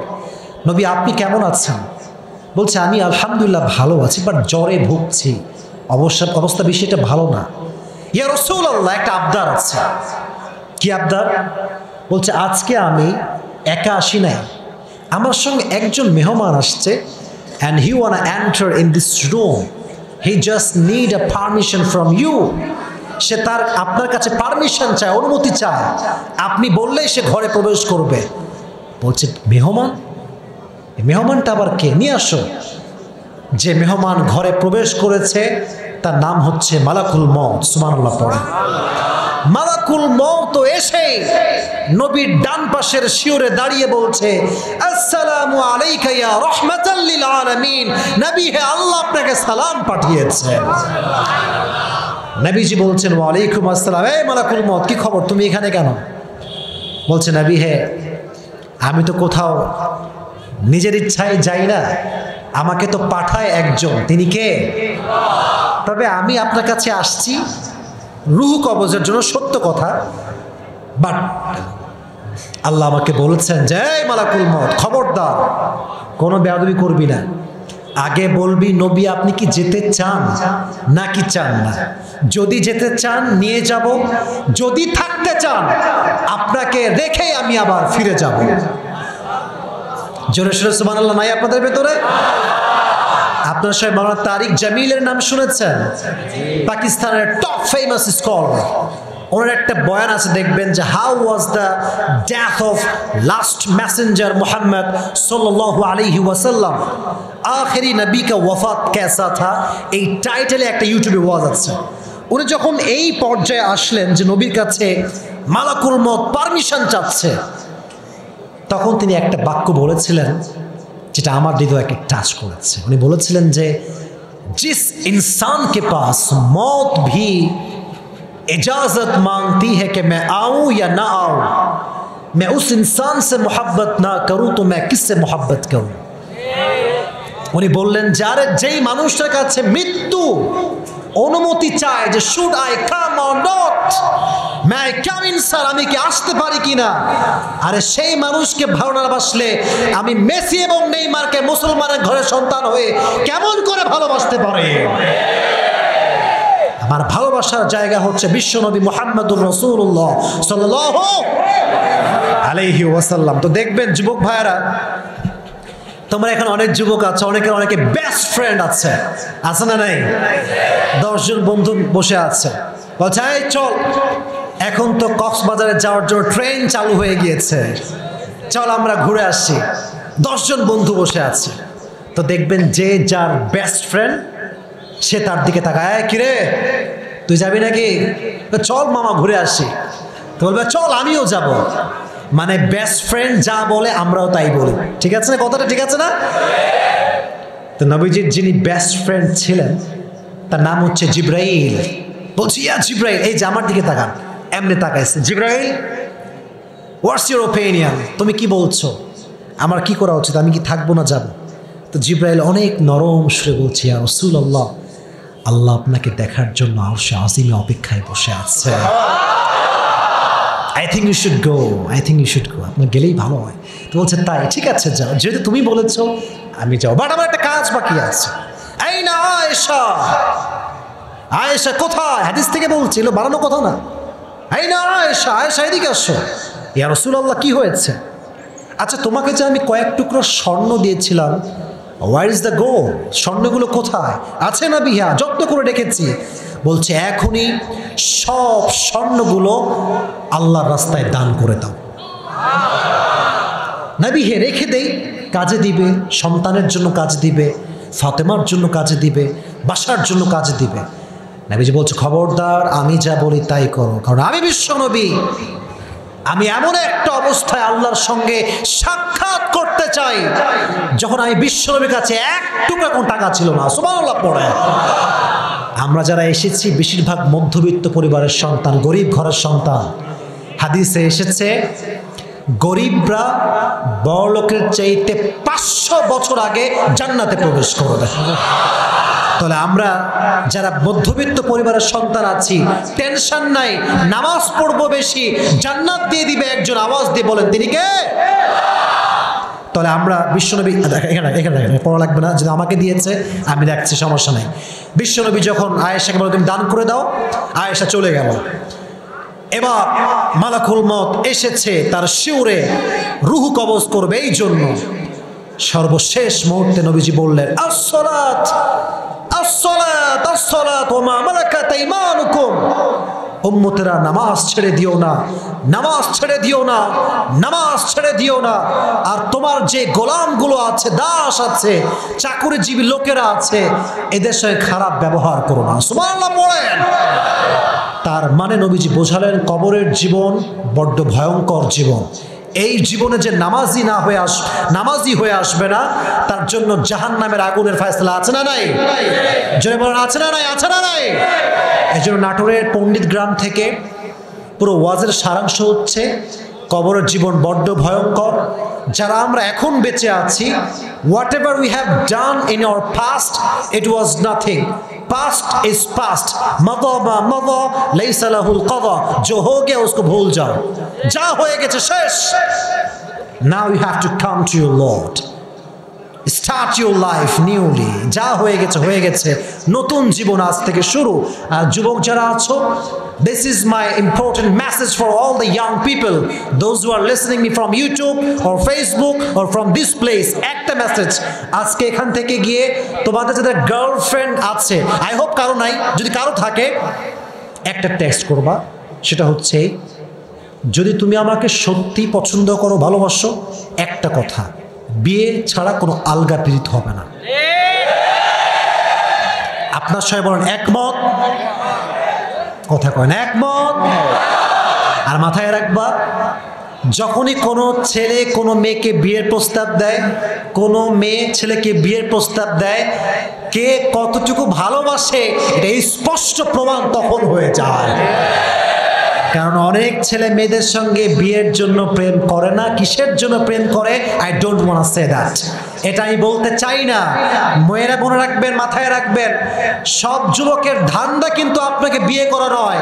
নবী আপনি কেমন আছেন? বলছে, আমি আলহামদুলিল্লাহ ভালো আছি, বাট জ্বরে ভুগছি, অবস্থা বিষয়টা ভালো না। ইয়া রাসূলুল্লাহ, একটা আবদার আছে। কি আবদার? বলছে, আজকে আমি একা আসি নাই, আমার সঙ্গে একজন মেহমান আসছে, and he wanna enter in this room, he just need a permission from you. সে তার আপনার কাছে পারমিশন চায়, অনুমতি চায়, আপনি বললেই সে ঘরে প্রবেশ করবে। বলছে, মেহমান? মেহমানটা আবার কে? নিয়ে আসো। যে মেহমান ঘরে প্রবেশ করেছে তার নাম হচ্ছে মালাকুল মউত। সুবহানাল্লাহ পড়ে। মালাকুল মউত এসে নবীর ডান পাশের শিওরে দাঁড়িয়ে বলছে, আসসালামু আলাইকা ইয়া রাহমাতাল লিল আলামিন, নবী হে, আল্লাহ আপনাকে সালাম পাঠিয়েছে। নবীজি বলছেন, ওয়া আলাইকুম আসসালাম, এই মালাকুল মউত, কি খবর, তুমি এখানে কেন? বলছে, নবী হে, আমি তো কোথাও নিজের ইচ্ছায় যাই না, আমাকে তো পাঠায় একজন, তিনি কে? তবে আমি আপনার কাছে আসছি রূহ কবজের জন্য, সত্য কথা, বাট আল্লাহ আমাকে বলেছেন যে, এই মালাকুল মউত, খবরদার কোনো বেয়াদবি করবি না, আগে বলবি নবী আপনি কি যেতে চান নাকি চান না, যদি যেতে চান নিয়ে যাব, যদি থাকতে চান আপনাকে রেখে আমি আবার ফিরে যাব। জোরে সোরে সুবহানাল্লাহ নাই আপনাদের ভেতরে? আপনার সবাই মাওলানা তারিক জামিলের নাম শুনেছেন? পাকিস্তানের টপ ফেমাস স্কলার। ওনার একটা বয়ান আছে, দেখবেন যে how was the death of last Messenger Muhammad সাল্লাল্লাহু আলাইহি ওয়াসাল্লাম, আখেরি নবী কা ওয়াফাত कैसा था, এই টাইটেলে একটা ইউটিউবে ওয়াজ আছে। উনি যখন এই পর্যায়ে আসলেন যে নবীর কাছে মালাকুল মউত পারমিশন চাচ্ছে, তখন তিনি একটা বাক্য বলেছিলেন যেটা আমার হৃদয়কে টাচ করেছে। উনি বলেছিলেন যে, जिस इंसान के पास मौत भी इजाजत मांगती है कि मैं आऊं या ना आऊं, मैं उस इंसान से मोहब्बत ना करूं तो मैं किससे मोहब्बत करूं। উনি বললেন, যারে যেই মানুষটার কাছে মৃত্যু অনুমতি চায় যে should I come or not, may I come in sir, আমি কি আসতে পারি কিনা, আরে সেই মানুষকে ভালো না বাসলে আমি মেসি এবং নেইমারকে মুসলমানের ঘরে সন্তান হয়ে কেমন করে ভালোবাসতে পারে? আমার ভালোবাসার জায়গা হচ্ছে বিশ্বনবী মুহাম্মদুর রাসূলুল্লাহ সাল্লাল্লাহু আলাইহি ওয়াসাল্লাম। তো দেখবেন যুবক ভাইয়েরা, তোমরা এখানে অনেক যুবক আছে, অনেকে বেস্ট ফ্রেন্ড আছে না নাই? 10 জন বন্ধু বসে আছে, বলছে, এই চল, এখন তো কক্সবাজারে যাওয়ার জন্য ট্রেন চালু হয়ে গিয়েছে, চল আমরা ঘুরে আসি। 10 জন বন্ধু বসে আছে। তো দেখবেন যে যার বেস্ট ফ্রেন্ড সে তার দিকে তাকায়, কিরে তুই যাবি নাকি? চল মামা ঘুরে আসি। তো বলবে, চল আমিও যাব। মানে বেস্ট ফ্রেন্ড যা বলে আমরাও তাই বলি। ঠিক আছে না কথাটা? ঠিক আছে না? তো নবীজির যিনি বেস্ট ফ্রেন্ড ছিলেন তার নাম হচ্ছে জিব্রাইল। বলছি, ইয়া জিব্রাইল, এই যে আমার দিকে তাকান, এমনি তাকাইছে। জিব্রাইল, হোয়াটস ইউর ওপিনিয়ন, তুমি কি বলছো, আমার কি করা উচিত, আমি কি থাকবো না যাব? তো জিব্রাইল অনেক নরম সুরে বলছে, ইয়া রাসূলুল্লাহ, আল্লাহ আপনাকে দেখার জন্য আরশে আজিমে অপেক্ষায় বসে আছে। I think you should go, I think you should go, আপনার গেলেই ভালো হয়। তো বলছে তাই, ঠিক আছে যাও, যেহেতু তুমি বলেছো আমি যাও, বাট আমার একটা কাজ বাকি আছে। এই না আয়েশা, আয়েশা কোথায়? হাদিস থেকে বলছিল, বানানো কথা না। এই না আয়েশা, আয়েশা এদিকে আসো। ইয়া রাসূলুল্লাহ কি হয়েছে? আচ্ছা তোমাকে যে আমি কয়েক টুকরো স্বর্ণ দিয়েছিলাম, হোয়ার ইজ দ্য গোল্ড? স্বর্ণগুলো কোথায়? আছে না বিহা, যত্ন করে রেখেছি। বলছে এখনই সব স্বর্ণগুলো আল্লাহর রাস্তায় দান করে দাও। নবী হে রেখে দেই, কাজে দিবে, সন্তানের জন্য কাজ দিবে, ফাতেমার জন্য কাজে দিবে, বাসার জন্য কাজে দিবে। নবীজি বলছে খবরদার, আমি যা বলি তাই করো, কারণ আমি বিশ্ব নবী, আমি এমন একটা অবস্থায় আল্লাহর সঙ্গে সাক্ষাৎ করতে চাই যখন আমি বিশ্বনবীর কাছে এক টুকরা কোনো টাকা ছিল না। সুবহানাল্লাহ পড়ে। আমরা যারা এসেছি বেশিরভাগ মধ্যবিত্ত পরিবারের সন্তান, গরিব ঘরের সন্তান। হাদিসে এসেছে গরিবরা বড়লোকের চাইতে 500 বছর আগে জান্নাতে প্রবেশ করবে। তাহলে আমরা যারা মধ্যবিত্ত পরিবারের সন্তান আছি, টেনশন নাই, নামাজ পড়বো বেশি, জান্নাত দিয়ে দিবে একজন, আওয়াজ দিয়ে বলেন তিনি কে? তাহলে আমরা বিশ্বনবী, এখানে পড়া লাগবে না, যদি আমাকে দিয়েছে আমি রাখছি, সমস্যা নাই। বিশ্বনবী যখন আয়েশাকে বলে তুমি দান করে দাও, আয়েশা চলে গেল। এবার মালাকুল মত এসেছে তার শিউরে রুহু কবজ করবে, এই জন্য সর্বশেষ মুহূর্তে নবীজি বললেন আসসালাত আসসালাত আসসালাত ওয়া মা মালাকাত আইমানুকুম। উম্মতেরা নামাজ ছেড়ে দিও না, নামাজ ছেড়ে দিও না, নামাজ ছেড়ে দিও না। আর তোমার যে গোলামগুলো আছে, দাস আছে, চাকরিজীবী লোকেরা আছে, এদের সঙ্গে খারাপ ব্যবহার করো না। সুবহানাল্লাহ পড়েন। তার মানে নবীজি বোঝালেন কবরের জীবন বড্ড ভয়ঙ্কর জীবন। এই জীবনে যে নামাজি হয়ে আসবে না, তার জন্য জাহান্নামের আগুনের ফয়সালা আছে না নাই? জোরে বলেন আছে না নাই? আছে না নাই? এই জন্য নাটোরের পণ্ডিত গ্রাম থেকে পুরো ওয়াজের সারাংশ হচ্ছে কবরের জীবন বড্ড ভয়ঙ্কর। যারা আমরা এখন বেঁচে আছি, whatever we have done in our past, it was nothing. Past is past, मदा मा मदा लैसा लहुल कदा, जो हो गया उसको भूल जाओ, जा হয়ে গেছে শেষ। Now you have to come to your Lord, start your life newly, যা হয়ে গেছে, নতুন জীবন আজ থেকে শুরু। আর যুবক যারা আছো, this is my important message for all the young people, those who are listening me from YouTube or Facebook or from this place. একটা মেসেজ আজকে এখান থেকে গিয়ে তোমাদের যাদের গার্লফ্রেন্ড আছে, আই হোপ কারো নাই, যদি কারো থাকে একটা টেক্সট করবা, সেটা হচ্ছে যদি তুমি আমাকে সত্যি পছন্দ করো, ভালোবাসো, একটা কথা, বিয়ে ছাড়া কোনো আলগা পীড়িত হবে না। আপনার সবাই বলেন একমত? কথা কয় না একমত? আর মাথায় রাখবা, যখনই কোনো ছেলে কোনো মেয়েকে বিয়ের প্রস্তাব দেয়, কোনো মেয়ে ছেলেকে বিয়ের প্রস্তাব দেয়, কে কতটুকু ভালোবাসে এটা স্পষ্ট প্রমাণ তখন হয়ে যায়। কারণ অনেক ছেলে মেয়েদের সঙ্গে বিয়ের জন্য প্রেম করে না। কিসের জন্য প্রেম করে? I don't want to say that, এটা আমি বলতে চাই না। মেয়েরা মনে রাখবেন, মাথায় রাখবেন, সব যুবকের ধান্দা কিন্তু আপনাকে বিয়ে করা নয়।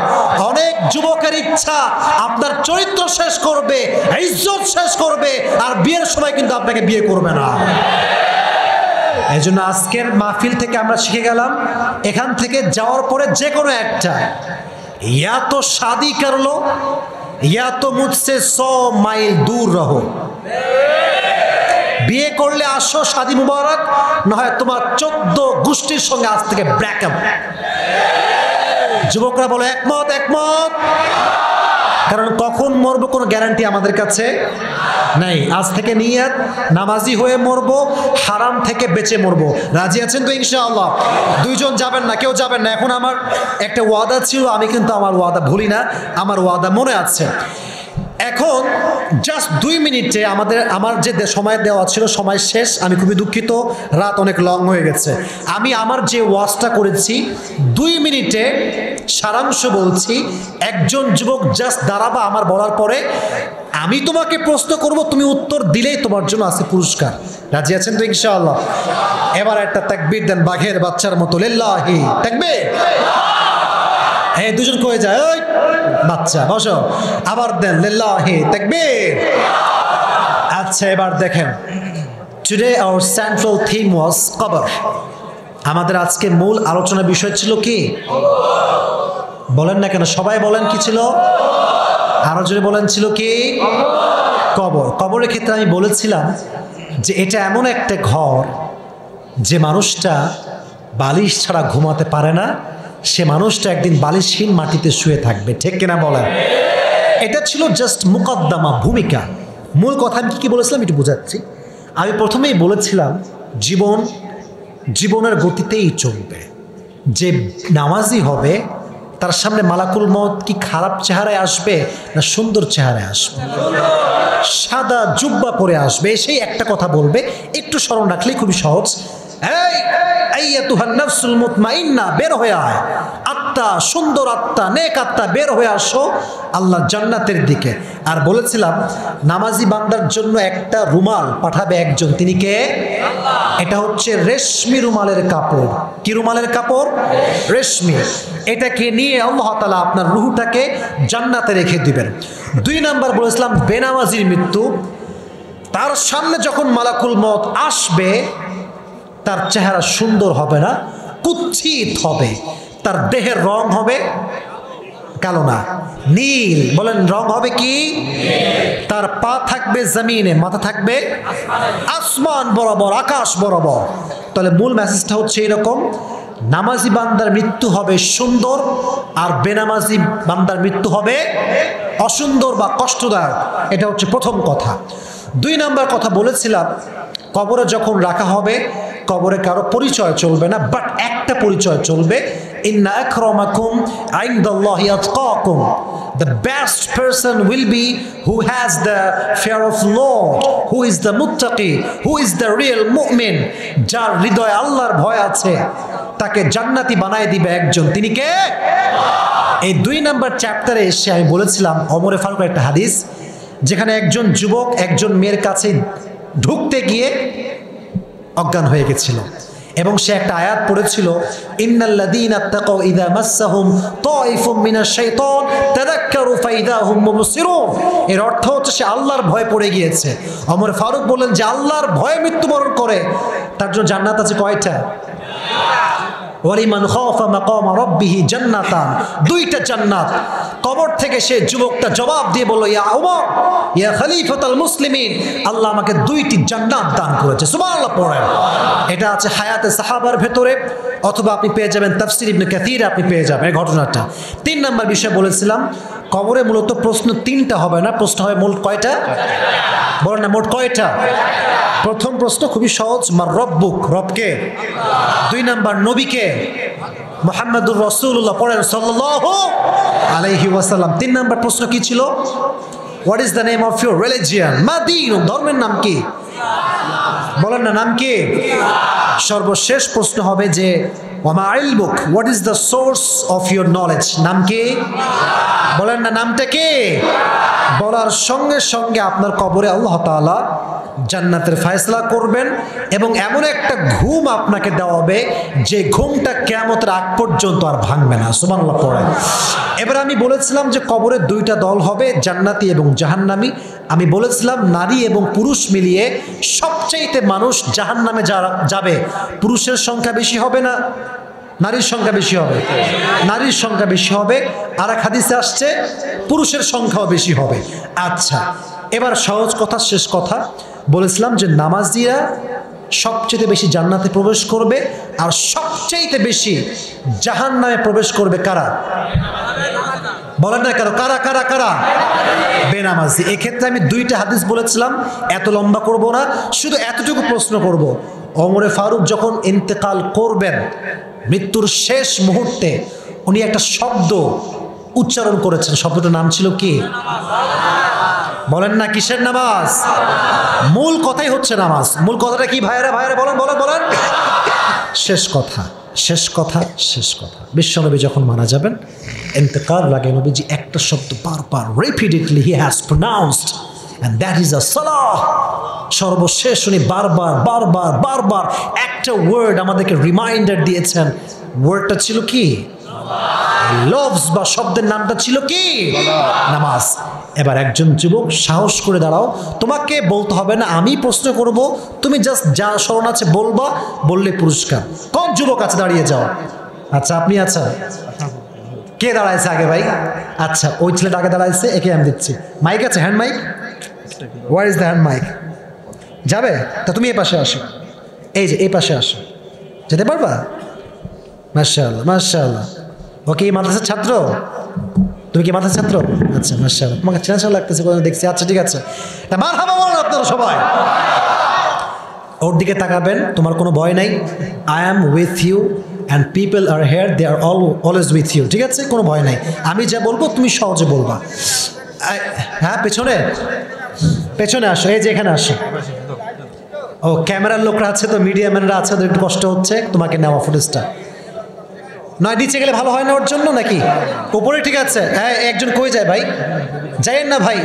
অনেক যুবকের ইচ্ছা আপনার চরিত্র শেষ করবে, ইজ্জত শেষ করবে, আর বিয়ের সময় কিন্তু আপনাকে বিয়ে করবে না। এই জন্য আজকের মাহফিল থেকে আমরা শিখে গেলাম, এখান থেকে যাওয়ার পরে যে কোনো একটা, या तो शादी कर लो या तो मुझसे 100 মাইল দূর রহো। বিয়ে করলে আসো, শাদী মুবারক, না হয় তোমার 14 গোষ্ঠীর সঙ্গে আজ থেকে ব্রেকআপ। যুবকরা বলো একমত? একমত? কারণ কখন মরবো কোনো গ্যারান্টি আমাদের কাছে নাই। আজ থেকে নিয়ত নামাজি হয়ে মরবো, হারাম থেকে বেঁচে মরবো। রাজি আছেন তো ইনশাআল্লাহ? দুইজন যাবেন না, কেউ যাবেন না। এখন আমার একটা ওয়াদা ছিল, আমি কিন্তু আমার ওয়াদা ভুলি না, আমার ওয়াদা মনে আছে। এখন জাস্ট 2 মিনিটে আমার যে সময় দেওয়া ছিল, সময় শেষ। আমি খুবই দুঃখিত, রাত অনেক লং হয়ে গেছে। আমি আমার যে ওয়াজটা করেছি 2 মিনিটে সারাংশ বলছি। একজন যুবক জাস্ট দাঁড়াবা আমার বলার পরে, আমি তোমাকে প্রশ্ন করব, তুমি উত্তর দিলেই তোমার জন্য আছে পুরস্কার। রাজি আছেন তো ইনশাআল্লাহ? এবার একটা তাকবীর দেন বাঘের বাচ্চার মতো, লিল্লাহি তাকবীর। এই দুজন কয়ে যায়, ওই বাচ্চা বসো, আবার দেন লিল্লাহি তাকবীর। আচ্ছা, এবার দেখেন, টুডে আওয়ার সেন্ট্রাল থিম ওয়াজ কবর। আমাদের আজকে মূল আলোচনার বিষয় ছিল কি? বলেন না কেন, সবাই বলেন কি ছিল? আরো জোরে বলেন, ছিল কি? কবর। কবরের ক্ষেত্রে আমি বলেছিলাম যে এটা এমন একটা ঘর যে মানুষটা বালিশ ছাড়া ঘুমাতে পারে না, সে মানুষটা একদিন বালিশহীন মাটিতে শুয়ে থাকবে। ঠিক কিনা বলেন? এটা ছিল জাস্ট মুকদ্দমা, ভূমিকা। মূল কথা আমি কি বলেছিলাম একটু বোঝাচ্ছি। আমি প্রথমেই বলেছিলাম জীবনের গতিতেই চলবে। যে নামাজি হবে তার সামনে মালাকুল মউত কি খারাপ চেহারায় আসবে না সুন্দর চেহারায় আসবে? সাদা জুব্বা পরে আসবে, সেই একটা কথা বলবে, একটু স্মরণ রাখলেই খুবই সহজ। এই আইয়াতুহান নাফসুল মুতমাইন্না, বের হয়ে আয়, আত্মা, সুন্দর আত্মা, নেক আত্মা, বের হয়ে আসো আল্লাহ জান্নাতের দিকে। আর বলেছিলাম নামাজি বান্দার জন্য একটা রুমাল পাঠাবে একজন, তিনি কে? এটা হচ্ছে রেশমি রুমালের কাপড়। কি রুমালের কাপড়? রেশমি। এটাকে নিয়ে আল্লাহ তাআলা আপনার রূহটাকে জান্নাতে রেখে দিবেন। 2 নাম্বার বলেছিলাম বেনামাজির মৃত্যু। তার সামনে যখন মালাকুল মউত আসবে, তার চেহারা সুন্দর হবে না, কুৎসিত হবে। তার দেহের রং হবে কালো না, নীল। বলেন, রং হবে কি? তার পা থাকবে জমিনে, মাথা থাকবে আসমান বরাবর, আকাশ বরাবর। তাহলে মূল মেসেজটা হচ্ছে এরকম, নামাজি বান্দার মৃত্যু হবে সুন্দর, আর বেনামাজি বান্দার মৃত্যু হবে অসুন্দর বা কষ্টদায়ক। এটা হচ্ছে প্রথম কথা। 2 নাম্বার কথা বলেছিলাম, কবরে যখন রাখা হবে, কবরে কারো পরিচয় চলবে না, বাট একটা পরিচয় চলবে, ইন্না আকরামাকুম ইনদাল্লাহি আতকাকুম। The best person will be who has the fear of Lord, who is the muttaqi, who is the real mu'min, যার হৃদয়ে আল্লাহর ভয় আছে, তাকে জান্নাতি বানায় দিবে একজন, তিনি কে? এই 2 নাম্বার চ্যাপ্টারে এসে আমি বলেছিলাম ওমরে ফারুকের একটা হাদিস, যেখানে একজন যুবক একজন মেয়ের কাছে ঢুকতে গিয়ে অজ্ঞান হয়ে গেছিল, এবং সে একটা আয়াত পড়েছিল, ইন্নাল্লাযীনা তাকাউ ইযা মাসসাহুম তাইফুম মিনাশ শাইতান তাযাক্কারু ফাইদা হুম মুবসিরুন। এর অর্থ হচ্ছে সে আল্লাহর ভয় পড়ে গিয়েছে। ওমর ফারুক বললেন যে আল্লাহর ভয়ে মৃত্যুবরণ করে তার জন্য জান্নাত আছে কয়টা? ওয়ালিমান খাফা মাকামা রাব্বিহি জান্নাতান, 2টা জান্নাত। কবর থেকে সে যুবকটা জবাব দিয়ে বলল, ইয়া ওমর, ইয়া খলিফাতুল মুসলিমিন, আল্লাহ আমাকে 2টি জান্নাত দান করেছে। সুবহানাল্লাহ পড়েন। এটা আছে হায়াতে সাহাবার ভেতরে, অথবা আপনি পেয়ে যাবেন তাফসীর ইবনে কাসিরে, আপনি পেয়ে যাবেন এই ঘটনাটা। 3 নাম্বার বিষয় বলেছিলাম, কবরে মূলত প্রশ্ন 3টা হবে না, প্রশ্ন হবে মোট কয়টা? বলেন না, মোট কয়টা? প্রথম প্রশ্ন খুবই সহজ, মার রব্বুক, রবকে। 2 নাম্বার নবীকে, মুহাম্মাদুর রাসূলুল্লাহ, পড়েন সাল্লাল্লাহু আলাইহি ওয়াসাল্লাম। 3 নাম্বার প্রশ্ন কি ছিল? What is the name of your religion? মা দীনুক, ধর্মের নাম কি? বলেন না, নাম কি? সর্বশেষ প্রশ্ন হবে যে ওয়ামা ইলমুক, what is the source of your knowledge? নাম কি? বলেন না, নামটা কি? বলার সঙ্গে সঙ্গে আপনার কবরে আল্লাহ তাআলা জান্নাতের ফয়সালা করবেন, এবং এমন একটা ঘুম আপনাকে দেওয়া হবে যে ঘুমটা কিয়ামতের আগ পর্যন্ত আর ভাঙবে না। সুবহানাল্লাহ পড়েন। এবার আমি বলেছিলাম যে কবরের 2টা দল হবে, জান্নাতি এবং জাহান্নামী। আমি বলেছিলাম নারী এবং পুরুষ মিলিয়ে সবচাইতে মানুষ জাহান্নামে যাবে পুরুষের সংখ্যা বেশি হবে না নারীর সংখ্যা বেশি হবে? নারীর সংখ্যা বেশি হবে। আর এক হাদিসে আসছে পুরুষের সংখ্যাও বেশি হবে। আচ্ছা, এবার সহজ কথা, শেষ কথা বলেছিলাম যে নামাজিরা সবচেয়ে বেশি জান্নাতে প্রবেশ করবে, আর সবচেয়ে বেশি জাহান্নামে প্রবেশ করবে কারা? বলেন না কারো, কারা কারা কারা? বেনামাজি। এক্ষেত্রে আমি 2টা হাদিস বলেছিলাম, এত লম্বা করব না, শুধু এতটুকু প্রশ্ন করব। ওমরে ফারুক যখন ইন্তেকাল করবেন, মৃত্যুর শেষ মুহূর্তে উনি একটা শব্দ উচ্চারণ করেছেন, শব্দটার নাম ছিল কি? বলেন না, কিসের নামাজ? মূল কথাই হচ্ছে নামাজ। মূল কথাটা কি ভাইয়েরা? ভাইয়েরা বলেন বলেন বলেন। শেষ কথা, শেষ কথা, শেষ কথা। বিশ্বনবী যখন মারা যাবেন, ইন্তেকাল লাগে নবীজি একটা শব্দ বারবার repeatedly he has প্রনাউন্সড, and that is a salah। সর্বশেষ উনি বারবার বারবার বারবার একটা ওয়ার্ড আমাদেরকে রিমাইন্ডার দিয়েছেন। ওয়ার্ডটা ছিল কি? লফজ বা শব্দের নামটা ছিল কি? নামাজ। এবার একজন যুবক সাহস করে দাঁড়াও, তোমাকে বলতে হবে না আমি প্রশ্ন করব, তুমি জাস্ট যা স্মরণ আছে বলবা, বললে পুরস্কার। কোন যুবক আছে দাঁড়িয়ে যাও? আচ্ছা আপনি আছেন, কে দাঁড়াইছে আগে ভাই? আচ্ছা ওই ছেলেটা আগে দাঁড়াইছে, একে আমি দিচ্ছি। মাইক আছে, hand mic? Where is the hand mic? যাবে? তা তুমি এই পাশে আসো, এই যে এই পাশে আসো, যেতে পারবা? মাশাআল্লাহ মাশাআল্লাহ। ও কি মাদ্রাসার ছাত্র? তুমি কি মাদ্রাসার ছাত্র? আচ্ছা মাশাআল্লাহ, তোমাকে চেনা চেনা লাগতেছে দেখছি। আচ্ছা ঠিক আছে, মারহাবা বলেন আপনারা সবাই। ওর দিকে তাকাবেন, তোমার কোনো ভয় নাই। I am with you and people are here, they are always with you. ঠিক আছে, কোনো ভয় নাই। আমি যা বলবো তুমি সহজে বলবা। হ্যাঁ পেছনে পেছনে আসো, এই যে এখানে আসো। ও ক্যামেরার লোকরা আছে তো, মিডিয়া ম্যানরা আছে, ওদের একটু কষ্ট হচ্ছে তোমাকে নেওয়া ফুটেজটা। নয় নিচে গেলে ভালো হয় না ওর জন্য নাকি? উপরে ঠিক আছে। হ্যাঁ একজন কই যায় ভাই? যাইয়েন না ভাই,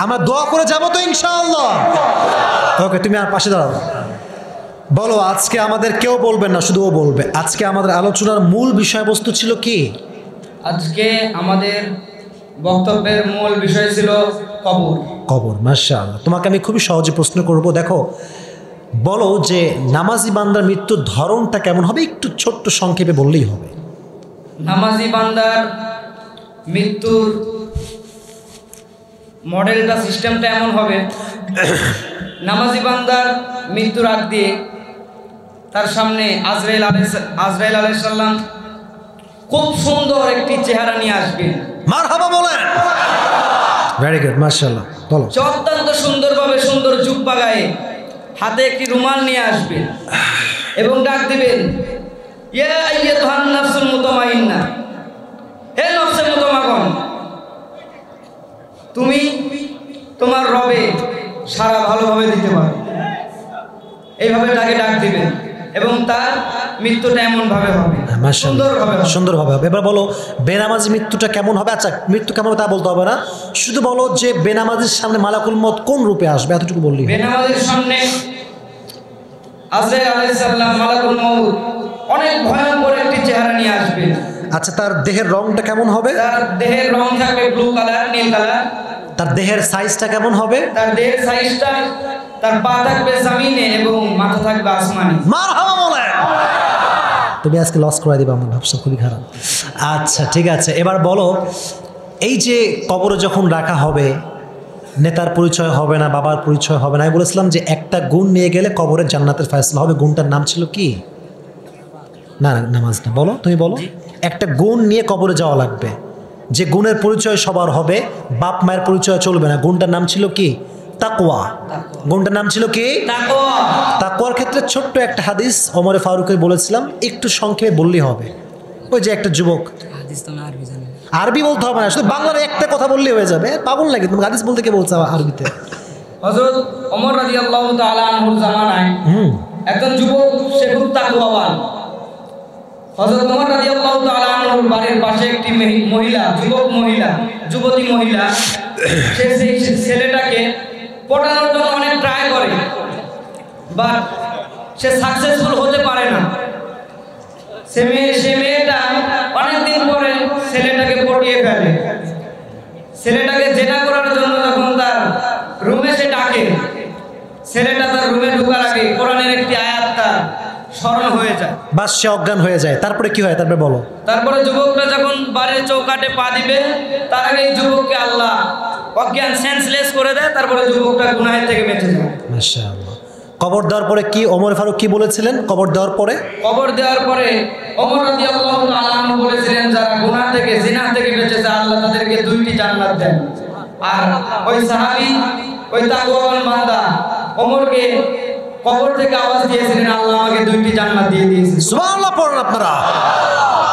আমরা দোয়া করে যাবো তো ইনশাআল্লাহ। ওকে তুমি আর পাশে দাঁড়াও। বলো আজকে আমাদের কেউ বলবেন না, শুধু ও বলবে। আজকে আমাদের আলোচনার মূল বিষয়বস্তু ছিল কি? আজকে আমাদের বক্তব্যের মূল বিষয় ছিল কবর। কবর। মাশাআল্লাহ। তোমাকে আমি খুবই সহজে প্রশ্ন করব। দেখো বলো যে নামাজি বান্দার মৃত্যুর ধরনটা কেমন হবে, একটু ছোট্ট সংক্ষেপে বললেই হবে। নামাজি বান্দার মৃত্যুর মডেলটা, সিস্টেমটা এমন হবে, নামাজি বান্দার মৃত্যুর আগ দিয়ে তার সামনে আজরাইল আলাইহিস সালাম খুব সুন্দর একটি চেহারা নিয়ে আসবেন। মারহাবা বলেন। ভেরি গুড মাশাআল্লাহ। বলো। অত্যন্ত সুন্দরভাবে সুন্দর জুব্বা গায়ে, হাতে একটি রুমাল নিয়ে আসবেন এবং ডাক দিবেন, ইয়া আইয়াতুহান নাফসুল মুতমাইন্নাহ, হে নফসে মুতমাগন, তুমি তোমার রবে সারা ভালোভাবে দিতে পারো। এইভাবে তাকে ডাক দিবেন এবং তার মৃত্যুটা এমন ভাবে হবে, সুন্দরভাবে হবে। এবার বলো বেনামাজি মৃত্যুটা কেমন হবে? আচ্ছা মৃত্যু কেমন তা বলতে হবে না, শুধু বলো যে বেনামাজির সামনে মালাকুল মউত কোন রূপে আসবে, এতটুকু বললি। বেনামাজির সামনে আজরাইল আলাইহিস সালাম মালাকুল মউত অনেক ভয়ঙ্কর একটি চেহারা নিয়ে আসবে। আচ্ছা তার দেহের রংটা কেমন হবে? তার দেহের রং থাকবে ব্লু কালার, নীল কালার। তার দেহের সাইজটা কেমন হবে? তার দেহের সাইজটা, তার পা থাকবে জমিনে এবং মাথা থাকবে আসমানে। মারহাবা বলেন। তুমি আজকে লস করে দিবা, আমার ভাবসা খুবই খারাপ। আচ্ছা ঠিক আছে, এবার বলো এই যে কবরে যখন রাখা হবে, নেতার পরিচয় হবে না, বাবার পরিচয় হবে না। আমি বলেছিলাম যে একটা গুণ নিয়ে গেলে কবরের জান্নাতের ফয়সালা হবে। গুণটার নাম ছিল কি? না নামাজ না। বলো তুমি বলো। একটা গুণ নিয়ে কবরে যাওয়া লাগবে, যে গুণের পরিচয় সবার হবে, বাপ মায়ের পরিচয় চলবে না। গুণটার নাম ছিল কি? তাকওয়া। গুণটার নাম ছিল কি? তাকওয়া। তাকওয়ার ক্ষেত্রে ছোট্ট একটা হাদিস ওমরে ফারুকের বলেছিলাম, একটু সংক্ষেপে বললেই হবে। ওই যে একটা যুবক, আরবি বলতে হবে না, শুধু বাংলার একটা কথা বললেই হয়ে যাবে। পাগল লাগে তুমি, হাদিস বলতে কে বলছে আরবিতে? হযরত ওমর রাদিয়াল্লাহু তাআলা আনহুর জামানায় একজন যুবক, সে খুব তাকওয়াবান। হযরত ওমর রাদিয়াল্লাহু তাআলা আনহুর বাড়ির পাশে একটি মহিলা, যুবতী মহিলা, সে সেই ছেলেটাকে পটানোর জন্য অনেক ট্রাই করে, বাট সে সাকসেসফুল হতে পারে না। সে মেয়েটা অনেকদিন পরে ছেলেটাকে পটিয়ে ফেলে। ছেলেটাকে জেনা করার জন্য যখন তার রুমে সে ডাকে, ছেলেটা তার রুমে ঢোকার আগে কোরআনের একটি আয়াত তার স্মরণ হয়ে যায়, বাস সে অজ্ঞান হয়ে যায়। তারপরে কি হয় তারপরে বলো। তারপরে যুবকটা যখন বাড়ির চৌকাটে পা দিবে, তার আগে এই যুবককে আল্লাহ অজ্ঞান সেন্সলেস করে দেয়। তারপরে যুবকটা গুনাহের থেকে বেঁচে যায়। মাশাআল্লাহ। কবর দেওয়ার পরে কি ওমর ফারুক কি বলেছিলেন? কবর দেওয়ার পরে ওমর রাদিয়াল্লাহু তাআলা আনহু বলেছিলেন, যারা গুনাহ থেকে, জিনা থেকে বেঁচেছে, আল্লাহ তাদেরকে 2টি জান্নাত দেন। আর ওই সাহাবী, ওই তাকওয়াবান বান্দা ওমরকে কবর থেকে আওয়াজ দিয়েছিলেন, আল্লাহ আমাকে 2টি জান্নাত দিয়ে দিয়েছে। সুবহানাল্লাহ পড়েন আপনারা।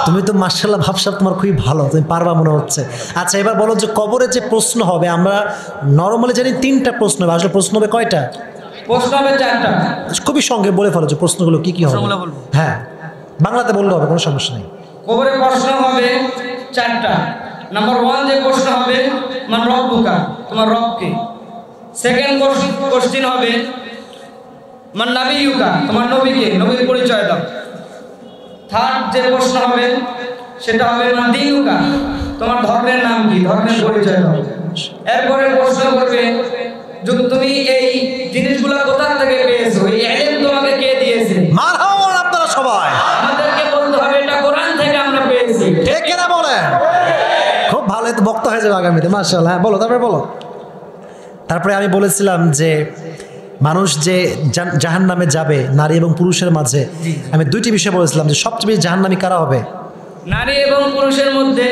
তুমি তো মাশাআল্লাহ ভাবসাব তোমার খুবই ভালো, তুমি পারবা মনে হচ্ছে। আচ্ছা এবার বলো যে কবরে যে প্রশ্ন হবে, আমরা নরমালি জানি 3টা প্রশ্ন হবে, আসলে প্রশ্ন হবে কয়টা? প্রশ্ন হবে 4টা। খুবই সঙ্গে বলে ফেলো যে প্রশ্নগুলো কি কি হবে। হ্যাঁ বাংলাতে বললে হবে, কোনো সমস্যা নেই। কবরে প্রশ্ন হবে 4টা। নাম্বার 1 যে প্রশ্ন হবে, মান রব্বুকা, তোমার রব কে। সেকেন্ড কোশ্চেন হবে, মান নাবিয়ুকা, তোমার নবী কে, নবীর পরিচয় দাও। থার্ড যে প্রশ্ন হবে, সেটা হবে মাদিনুকা, তোমার ধর্মের নাম কি, ধর্মের পরিচয় দাও। এরপরে প্রশ্ন করবে যে তুমি এই জিনিসগুলো কোথা থেকে পেয়েছো, এই ইলম তোমাকে কে দিয়েছে? মারহাবা বলেন আপনারা সবাই। আমাদেরকে বলতে হবে এটা কোরআন থেকে আমরা পেয়েছি। ঠিক কিনা বলেন? খুব ভালো, তো বক্তা হয়ে যাবে আগামীতে, মাশাআল্লাহ। হ্যাঁ বলো, তারপরে বলো। তারপরে আমি বলেছিলাম যে মানুষ যে জাহান্নামে যাবে নারী এবং পুরুষের মাঝে, আমি দুইটি বিষয় বলেছিলাম যে সবচেয়ে বেশি জাহান্নামী কারা হবে। নারী এবং পুরুষের মধ্যে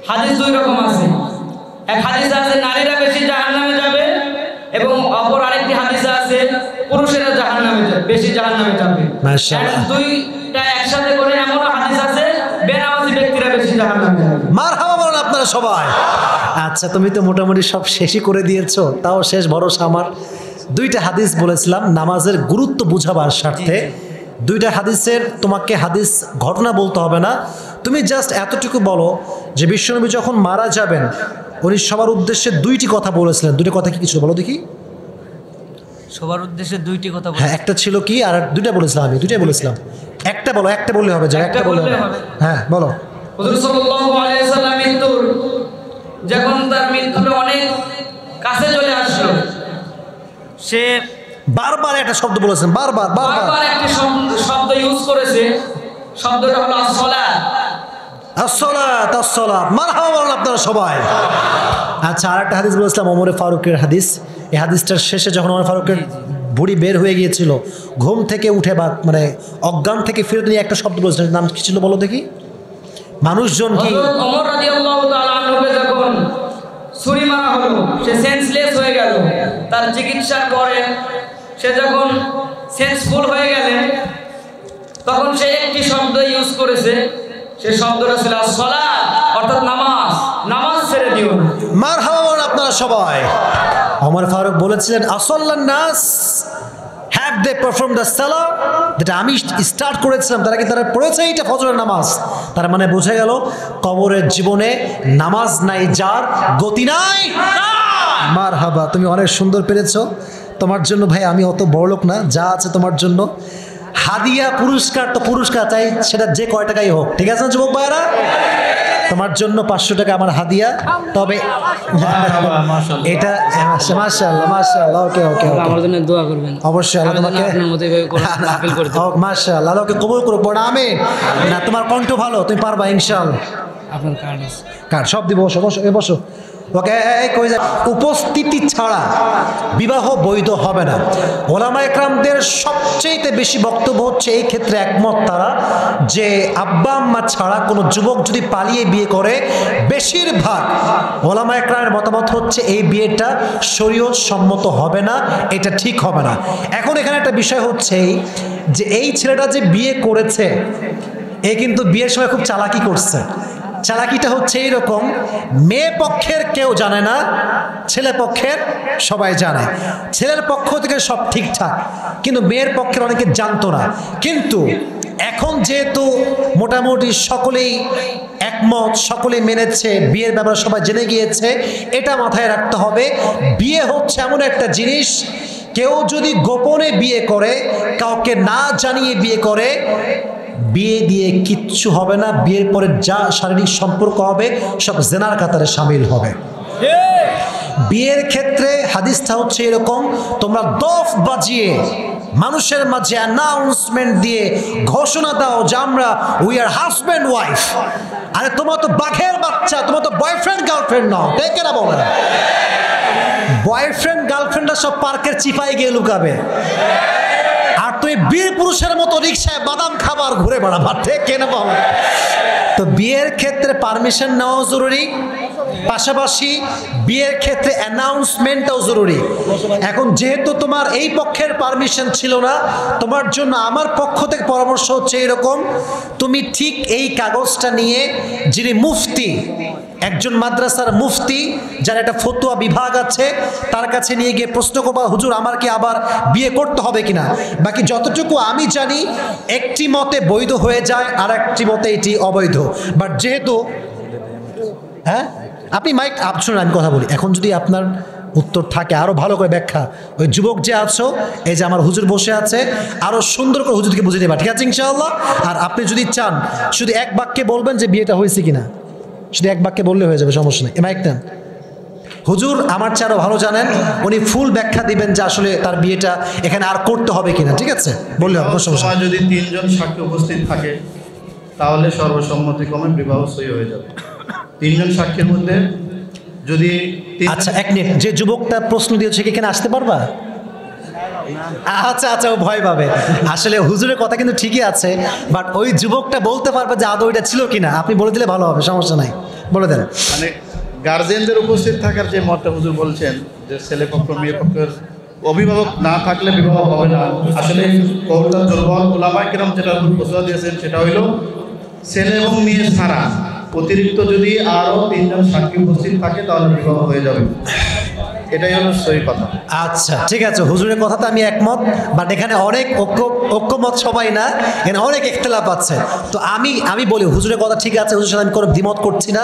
হাদিস দুই রকম আছে। এক হাদিস আছে নারীরা বেশি জাহান্নামে যাবে, এবং অপর আরেকটি হাদিস আছে পুরুষেরা জাহান্নামে যাবে, বেশি জাহান্নামে যাবে। মাশাআল্লাহ। দুইটা একসাথে করে এমন হাদিস আছে বেনামাজি ব্যক্তিরা বেশি জাহান্নামে যাবে। মারহাবা বলেন আপনারা সবাই। আচ্ছা, তুমি তো মোটামুটি সব শেষই করে দিয়েছো, তাও শেষ ভরসা আমার। দুইটা হাদিস বলেছিলাম নামাজের গুরুত্ব বুঝাবার স্বার্থে। দুইটা হাদিসের তোমাকে হাদিস ঘটনা বলতে হবে না, তুমি জাস্ট এতটুকু বলো যে বিশ্বনবী যখন মারা যাবেন উনি সবার উদ্দেশ্যে দুইটি কথা বলেছিলেন। দুইটা কথা কি কিছু বলো দেখি। সবার উদ্দেশ্যে দুইটি কথা হ্যাঁ, একটা ছিল কি আর দুইটা বলেছিলাম, আমি দুইটাই বলেছিলাম। একটা বলো, একটা বললে হবে, যা একটা বললে হবে। হ্যাঁ বলো। হুজুর সাল্লাল্লাহু আলাইহি ওয়াসাল্লাম যখন তার মৃত্যুটা অনেক কাছে চলে আসলো, সে বারবার একটা শব্দ বলেছেন, বারবার বারবার একটি শব্দ ইউজ করেছে, শব্দটা হলো আসসালাত। আসসালাত, আসসালাত, মারহাবা বলেন আপনারা সবাই। আচ্ছা, আরেকটা হাদিস বলেছিলাম ওমরে ফারুকের হাদিস। এই হাদিসটার শেষে যখন ওমর ফারুকের ভুঁড়ি বের হয়ে গিয়েছিল, ঘুম থেকে উঠে বা মানে অজ্ঞান থেকে ফিরে নিয়ে একটা শব্দ বলেছিলেন, নাম কি ছিল বলো দেখি। মানুষজন কি ওমর রাদিয়াল্লাহু তাআলা আনহুকে যখন ছুরি মারা হলো, সে সেন্সলেস হয়ে গেল। তার চিকিৎসার পরে সে যখন সেন্সফুল হয়ে গেলেন, তখন সে একটি শব্দ ইউজ করেছে, সে শব্দটা ছিল আসসালাত, অর্থাৎ নামাজ। নামাজ ছেড়ে দিও না। মারহাবা বলেন আপনারা সবাই। ওমর ফারুক বলেছিলেন আসল্লান নাস হ্যাভ দে পারফর্ম দ্য সালাহ, যেটা আমি স্টার্ট করেছিলাম তারা কি তারা পড়েছে এইটা ফজরের নামাজ। তার মানে বোঝা গেল কবরের জীবনে নামাজ নাই যার গতি নাই। মারহাবা, তুমি অনেক সুন্দর পেরেছো। তোমার জন্য ভাই আমি অত বড় লোক না, যা আছে তোমার জন্য হাদিয়া, পুরস্কার তো পুরস্কার চাই, সেটা যে কয় টাকাই হোক, ঠিক আছে যুবক ভাইরা? তোমার জন্য 500 টাকা আমার হাদিয়া। তবে এটা মাশাআল্লাহ, মাশাআল্লাহ, ওকে ওকে, আমার জন্য দোয়া করবেন অবশ্যই আল্লাহ তোমাকে মাশাআল্লাহ, আল্লাহকে কবুল করুক। পড়া আমিন। না, তোমার কণ্ঠ ভালো, তুমি পারবা ইনশাআল্লাহ। আপনার কার্ড আছে, কার সব দিব। বসো বসো, বসো। ওকে, কই যায় উপস্থিতি ছাড়া বিবাহ বৈধ হবে না। ওলামা একরামদের সবচেয়ে বেশি বক্তব্য হচ্ছে এই ক্ষেত্রে একমত তারা যে আব্বা আম্মা ছাড়া কোনো যুবক যদি পালিয়ে বিয়ে করে, বেশিরভাগ ওলামা একরামের মতামত হচ্ছে এই বিয়েটা শরীয়ত সম্মত হবে না, এটা ঠিক হবে না। এখন এখানে একটা বিষয় হচ্ছে যে এই ছেলেটা যে বিয়ে করেছে, এ কিন্তু বিয়ের সময় খুব চালাকি করছে। চালাকিটা হচ্ছে এইরকম, মেয়ে পক্ষের কেউ জানে না, ছেলে পক্ষের সবাই জানে। ছেলের পক্ষ থেকে সব ঠিকঠাক, কিন্তু মেয়ের পক্ষের অনেকে জানতো না। কিন্তু এখন যেহেতু মোটামুটি সকলেই একমত, সকলেই মেনেছে, বিয়ের ব্যাপারে সবাই জেনে গিয়েছে, এটা মাথায় রাখতে হবে। বিয়ে হচ্ছে এমন একটা জিনিস, কেউ যদি গোপনে বিয়ে করে, কাউকে না জানিয়ে বিয়ে করে, বিয়ে দিয়ে কিচ্ছু হবে না। বিয়ের পরে যা শারীরিক সম্পর্ক হবে সব জেনার কাতারে শামিল হবে। বিয়ের ক্ষেত্রে হাদিসটা হচ্ছে এরকম, তোমরা দফ বাজিয়ে মানুষের মাঝে অ্যানাউন্সমেন্ট দিয়ে ঘোষণা দাও যে আমরা উই আর হাজব্যান্ড ওয়াইফ। আরে তোমার তো বাঘের বাচ্চা, তোমার তো বয়ফ্রেন্ড গার্লফ্রেন্ড নাও, দেখে না বলে না। বয়ফ্রেন্ড গার্লফ্রেন্ডরা সব পার্কের চিপায় গিয়ে লুকাবে, আর তুই বীর পুরুষের মতো রিক্সায় বাদাম খাবার ঘুরে বেড়াবা, ঠিক কেনা পাবো। তো বিয়ের ক্ষেত্রে পারমিশন নেওয়া জরুরি, পাশাপাশি বিয়ের ক্ষেত্রে অ্যানাউন্সমেন্টটাও জরুরি। এখন যেহেতু তোমার এই পক্ষের পারমিশন ছিল না, তোমার জন্য আমার পক্ষ থেকে পরামর্শ হচ্ছে এরকম, তুমি ঠিক এই কাগজটা নিয়ে যিনি মুফতি, একজন মাদ্রাসার মুফতি যার একটা ফতোয়া বিভাগ আছে, তার কাছে নিয়ে গিয়ে প্রশ্ন করবা, হুজুর আমার কি আবার বিয়ে করতে হবে কিনা। বাকি যতটুকু আমি জানি একটি মতে বৈধ হয়ে যায়, আর একটি মতে এটি অবৈধ। বাট যেহেতু আপনি মাইক শুনুন, আমি কথা বলি। এখন যদি আপনার উত্তর থাকে। আরো ভালো করে ব্যাখ্যা, ওই যুবক যে আছো, এই যে আমার হুজুর বসে আছে, আরো সুন্দর করে হুজুরকে বুঝিয়ে দেবা, ঠিক আছে ইনশাআল্লাহ। আর আপনি যদি চান শুধু এক বাক্যে বলবেন যে বিয়েটা হয়েছে কিনা, শুধু এক বাক্যে বললে হয়ে যাবে, সমস্যা নেই। মাইক নেন। হুজুর আমার চেয়ে আরো ভালো জানেন, উনি ফুল ব্যাখ্যা দিবেন যে আসলে তার বিয়েটা এখানে আর করতে হবে কিনা, ঠিক আছে বললে হবে, সমস্যা নেই। যদি 3 জন সাক্ষী উপস্থিত থাকে তাহলে সর্বসম্মতিক্রমে বিবাহ সই হয়ে যাবে। 3 জন সাক্ষীর মধ্যে যদি আচ্ছা এক মিনিট, যে যুবকটা প্রশ্ন দিয়েছে কি এখানে আসতে পারবা? আচ্ছা আচ্ছা, ও ভয় পাবে। আসলে হুজুরের কথা কিন্তু ঠিকই আছে, বাট ওই যুবকটা বলতে পারবে যে আদৌ এটা ছিল কিনা, আপনি বলে দিলে ভালো হবে, সমস্যা নাই, বলে দেন। মানে গার্জেনদের উপস্থিত থাকার যে মতটা হুজুর বলছেন যে ছেলে পক্ষ মেয়ে পক্ষের অভিভাবক না থাকলে বিবাহ হবে না, আসলে কৌলটা দুর্বল। ওলামায়ে কেরাম যেটা ফতোয়া দিয়েছেন সেটা হইল ছেলে এবং মেয়ে ছাড়া অতিরিক্ত যদি আরও 3 জন সাক্ষী উপস্থিত থাকে তাহলে বিবাহ হয়ে যাবে, এটাই হলো সহি কথা। আচ্ছা ঠিক আছে, হুজুরের কথাতে আমি একমত, বাট এখানে অনেক ঐক্যমত সবাই না, এখানে অনেক ইখতিলাফ আছে। তো আমি বলি হুজুরের কথা ঠিক আছে, হুজুরের সাথে আমি কোনো দ্বিমত করছি না,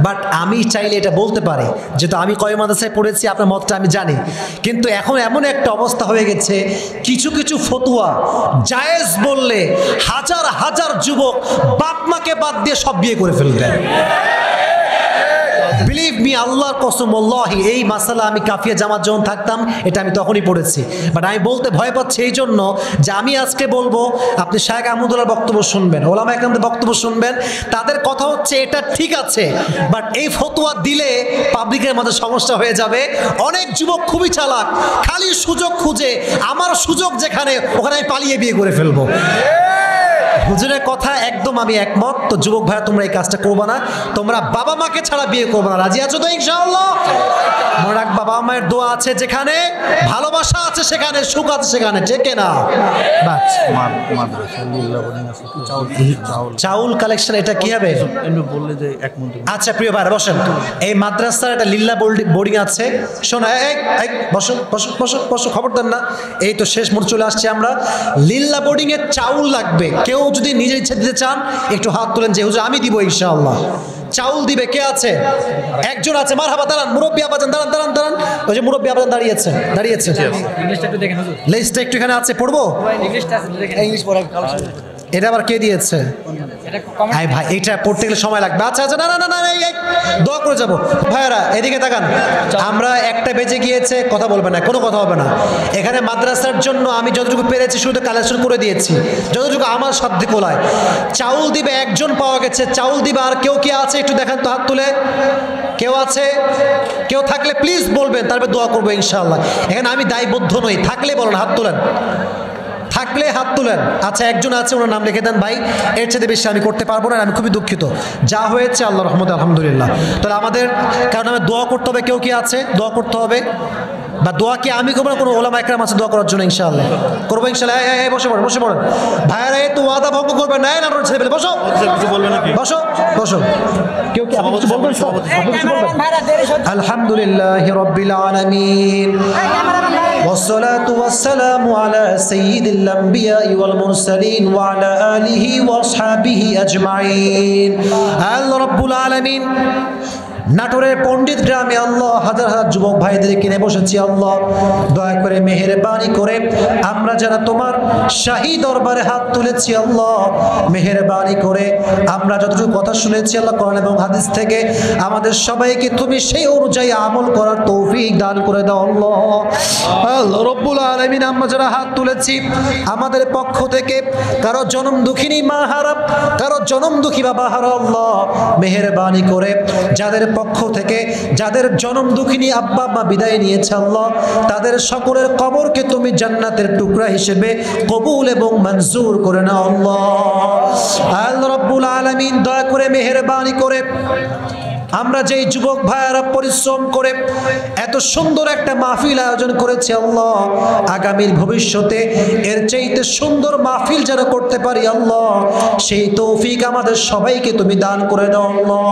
বাট আমি চাইলে এটা বলতে পারি, যেহেতু আমি কয় মাদ্রাসায় পড়েছি, আপনার মতটা আমি জানি। কিন্তু এখন এমন একটা অবস্থা হয়ে গেছে, কিছু কিছু ফতোয়া জায়েজ বললে হাজার হাজার যুবক বাপ মাকে বাদ দিয়ে সব বিয়ে করে ফেলবে। বিলিভ মি, আল্লাহর কসম, আল্লাহি এই মাসালা আমি কাফিয়া জামাত যখন থাকতাম এটা আমি তখনই পড়েছি, বাট আমি বলতে ভয় পাচ্ছি এই জন্য যে আমি আজকে বলবো, আপনি শায়েখ আহমদুল্লাহর বক্তব্য শুনবেন, ওলামা একরামদের বক্তব্য শুনবেন, তাদের কথা হচ্ছে এটা ঠিক আছে, বাট এই ফতোয়া দিলে পাবলিকের মাঝে সমস্যা হয়ে যাবে। অনেক যুবক খুবই চালাক, খালি সুযোগ খুঁজে, আমার সুযোগ যেখানে ওখানে আমি পালিয়ে বিয়ে করে ফেলবো। হুজুরের কথা একদম আমি একমত। তো যুবক ভাইয়া তোমরা এই কাজটা করবা না, তোমরা বাবা মাকে ছাড়া বিয়ে করবে না, রাজি আছো তো ইনশাআল্লাহ? মনে রাখ, বাবা মায়ের দোয়া আছে যেখানে, ভালোবাসা আছে সেখানে, সুখ আছে সেখানে, ঠিক না? চাউল কালেকশন এটা কি হবে বললে যে এক মন্দির। আচ্ছা প্রিয় ভাইরা বসেন, এই মাদ্রাসার একটা লিল্লা বোর্ডিং আছে, শোনো বসো বসো বসো বসো, খবর দেন না, এই তো শেষ মোড় চলে আসছে আমরা। লিল্লা বোর্ডিং এর চাউল লাগবে, কেউ যদি নিজের ইচ্ছা দিতে চান একটু হাত তোলেন, যে হুজুর আমি দিব ইনশাআল্লাহ। চাউল দিবে কে আছে? একজন আছে, মারহাবা, দাঁড়ান মুরব্বী আবাজান, দাঁড়ান দাঁড়ান দাঁড়ান, ওই যে মুরব্বী আবাজান দাঁড়িয়েছে। ইংলিশটা একটু দেখেন হুজুর, লিস্টটা একটু এখানে আছে, পড়বো? ইংলিশটা আছে দেখেন, ইংলিশ পড়া এটা আবার কে দিয়েছে? এটা কমেন্ট। আই ভাই, এটা পড়তে গেলে সময় লাগবে। আচ্ছা আচ্ছা, না না না না, দোয়া করে যাবো। ভাইয়ারা এদিকে তাকান, আমরা 1টা বেজে গিয়েছে, কথা বলবে না, কোনো কথা হবে না। এখানে মাদ্রাসার জন্য আমি যতটুকু পেরেছি শুধু কালেকশন করে দিয়েছি, যতটুকু আমার সাধ্য কোলায়। চাউল দিবে একজন পাওয়া গেছে, চাউল দিবে। আর কেউ কি আছে একটু দেখান তো, হাত তুলে। কেউ আছে? কেউ থাকলে প্লিজ বলবেন, তারপরে দোয়া করবো ইনশাআল্লাহ। এখানে আমি দায়বদ্ধ নই, থাকলে বলেন, হাত তোলেন, থাকলে হাত তুলেন। আচ্ছা একজন আছে, ওনার নাম লিখে দেন ভাই, এর চেয়ে বেশি আমি করতে পারবো না, আমি খুবই দুঃখিত। যা হয়েছে আল্লাহর রহমতে আলহামদুলিল্লাহ। তাহলে আমাদের, কারণ আমি দোয়া করতে হবে, কেউ কি আছে দোয়া করতে হবে? বা দোয়া কি আমি করবো না, কোনো ওলামা একরাম আছে দোয়া করার জন্য? ইনশাআল্লাহ করবো ইনশাআল্লাহ। বসে পড়েন, বসে পড়েন ভাইয়ারা, এই তো ওয়াদা ভঙ্গ করবেন না, না ছেলে পেলে বসো বসো বসো। কেউ কি কিছু বলবেন? আলহামদুলিল্লাহি রাব্বিল আলামিন, والصلاة والسلام على سيد الأنبياء والمرسلين وعلى آله وأصحابه أجمعين. الله رب العالمين। নাটোরের পণ্ডিত গ্রামে আল্লাহ হাজার হাজার যুবক ভাইদের কিনে বসেছি আল্লাহ, দয়া করে মেহেরবানি করে আমরা যারা তোমার শাহী দরবারে হাত তুলেছি আল্লাহ, মেহেরবানি করে আমরা যতটুকু কথা শুনেছি আল্লাহ কোরআন এবং হাদিস থেকে, আমাদের সবাইকে তুমি সেই অনুযায়ী আমল করার তৌফিক দান করে দাও আল্লাহ। আল্লাহ রব্বুল আলামিন, আমরা যারা হাত তুলেছি আমাদের পক্ষ থেকে কারো জনম দুঃখিনী মা হারা, কারো জনম দুঃখী বাবা হারা আল্লাহ, মেহেরবানি করে যাদের পক্ষ থেকে যাদের জনম দুঃখিনী আব্বা মা বিদায় নিয়েছে আল্লাহ, তাদের সকলের কবরকে তুমি জান্নাতের টুকরা হিসেবে কবুল এবং মঞ্জুর করে নাও আল্লাহ। আল্লাহ রাব্বুল আলামিন, দয়া করে মেহেরবানি করে আমরা যেই যুবক ভাইয়ারা পরিশ্রম করে এত সুন্দর একটা মাহফিল আয়োজন করেছে আল্লাহ, আগামীর ভবিষ্যতে এর চাইতে সুন্দর মাহফিল যেন করতে পারি আল্লাহ, সেই তৌফিক আমাদের সবাইকে তুমি দান করে দাও আল্লাহ।